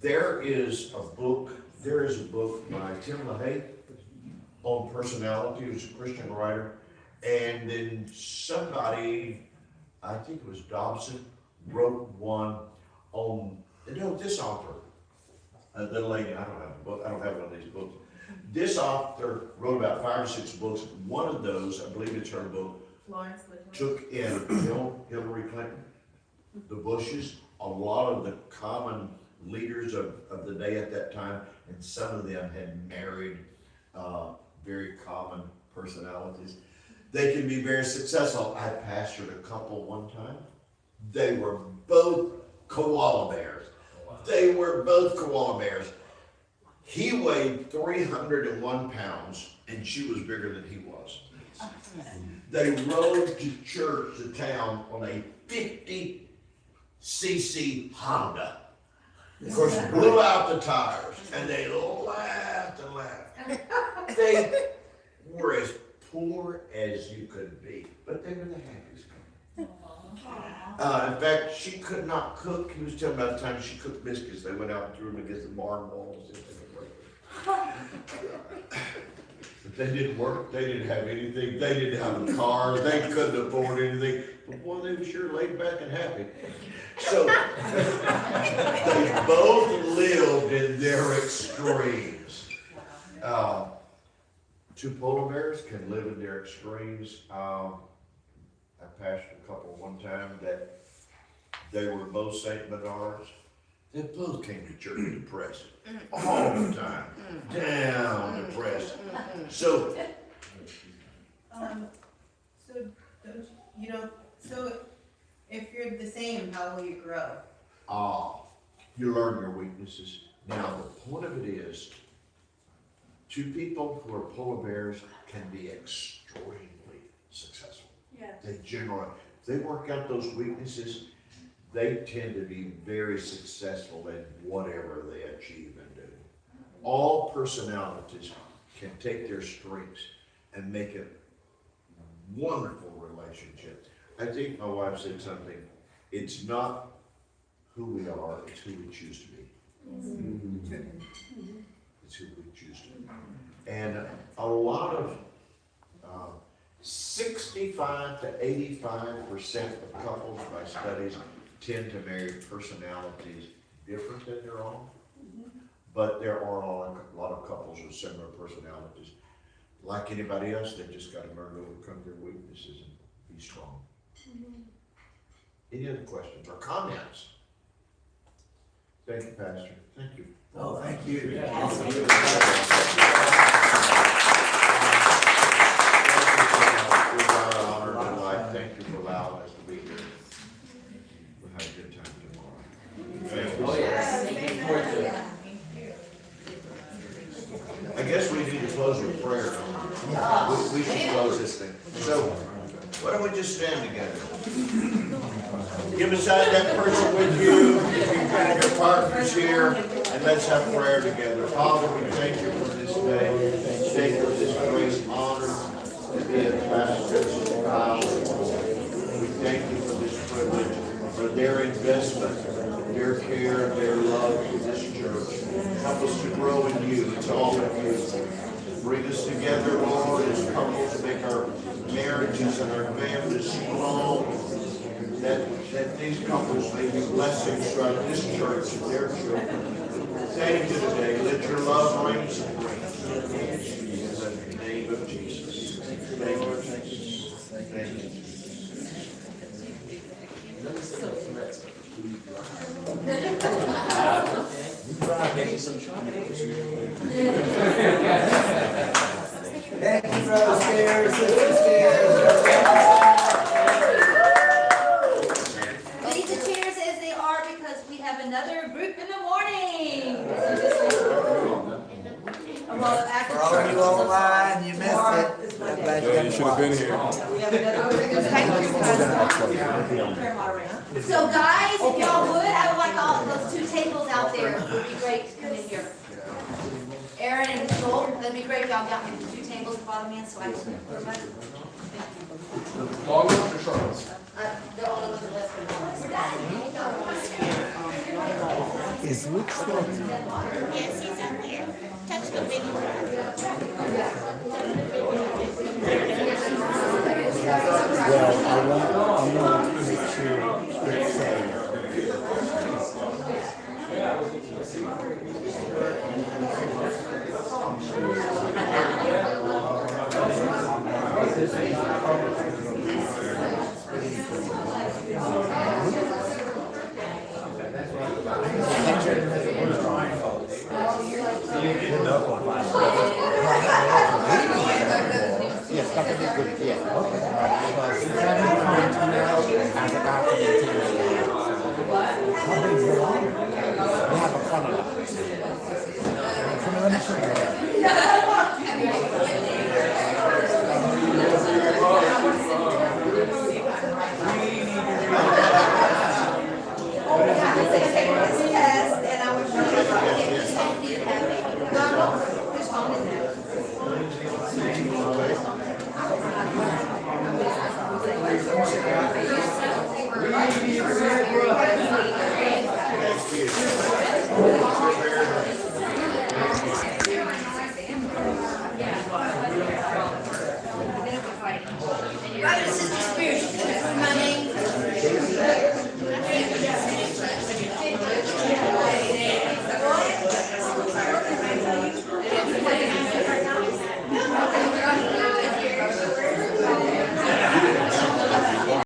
there is a book by Tim LaHaye on personality, who's a Christian writer, and then somebody, I think it was Dobson, wrote one on, this author, the lady, I don't have a book, I don't have one of these books. This author wrote about 5 or 6 books. One of those, I believe it's her book, took in Hillary Clinton, the Bushes, a lot of the common leaders of the day at that time, and some of them had married very common personalities. They can be very successful. I pastored a couple one time. They were both koala bears. They were both koala bears. He weighed 301 pounds, and she was bigger than he was. They rode to town on a 50cc Honda. Of course, blew out the tires, and they laughed and laughed. They were as poor as you could be, but they were the happiest couple. In fact, she could not cook. He was telling me about the time she cooked biscuits. They went out and threw them against the barn walls. But they didn't work. They didn't have anything. They didn't have a car. They couldn't afford anything. But boy, they were sure laid back and happy. So they both lived in their extremes. 2 polar bears can live in their extremes. I pastored a couple one time that they were both St. Bernards. They both came to church depressed all the time, down, depressed. So, so if you're the same, how will you grow? You learn your weaknesses. Now, the point of it is, 2 people who are polar bears can be extremely successful. Yeah. They generally, if they work out those weaknesses, they tend to be very successful in whatever they achieve and do. All personalities can take their strengths and make it a wonderful relationship. I think my wife said something, it's not who we are, it's who we choose to be. It's who we choose to be. And a lot of 65 to 85% of couples by studies tend to marry personalities different than their own. But there are a lot of couples with similar personalities. Like anybody else, they just got to learn to overcome their weaknesses and be strong. Any other questions or comments? Thank you, Pastor. Thank you. Oh, thank you. Thank you for allowing us to be here. We'll have a good time tomorrow. Thank you. Oh, yes. Looking forward to it. I guess we need to close with prayer. We should close this thing. So, why don't we just stand together? Give aside that person with you, your partners here, and let's have prayer together. Father, we thank you for this day. Thank you for this great honor to be a pastor's child. We thank you for this privilege, for their investment, their care, their love for this church. Help us to grow in you. It's all in you. Bring us together, Lord, as couples, make our marriages and our families strong. That these couples may be blessings throughout this church and their children. Thank you today. Let your love reign supreme. In the name of Jesus. Thank you. Thank you. Thank you, Brother Stairs, Sister Stairs. Leave the chairs as they are because we have another group in the morning. Well, after I've been here. So guys, if y'all would, I would like all those two tables out there, it would be great to come in here. Aaron and Joel, that'd be great if y'all got me the two tables at bottom end, so I can put them up. Long ones or short ones? They're all over the list. Is Luke still? Yes, he's out here. Touch the video. Well, I want to make sure it's safe. Yes, that would be good, yeah. Because it's having fun now as a documentation. How big is the line? We have a funnel. Let me show you. Oh, yeah.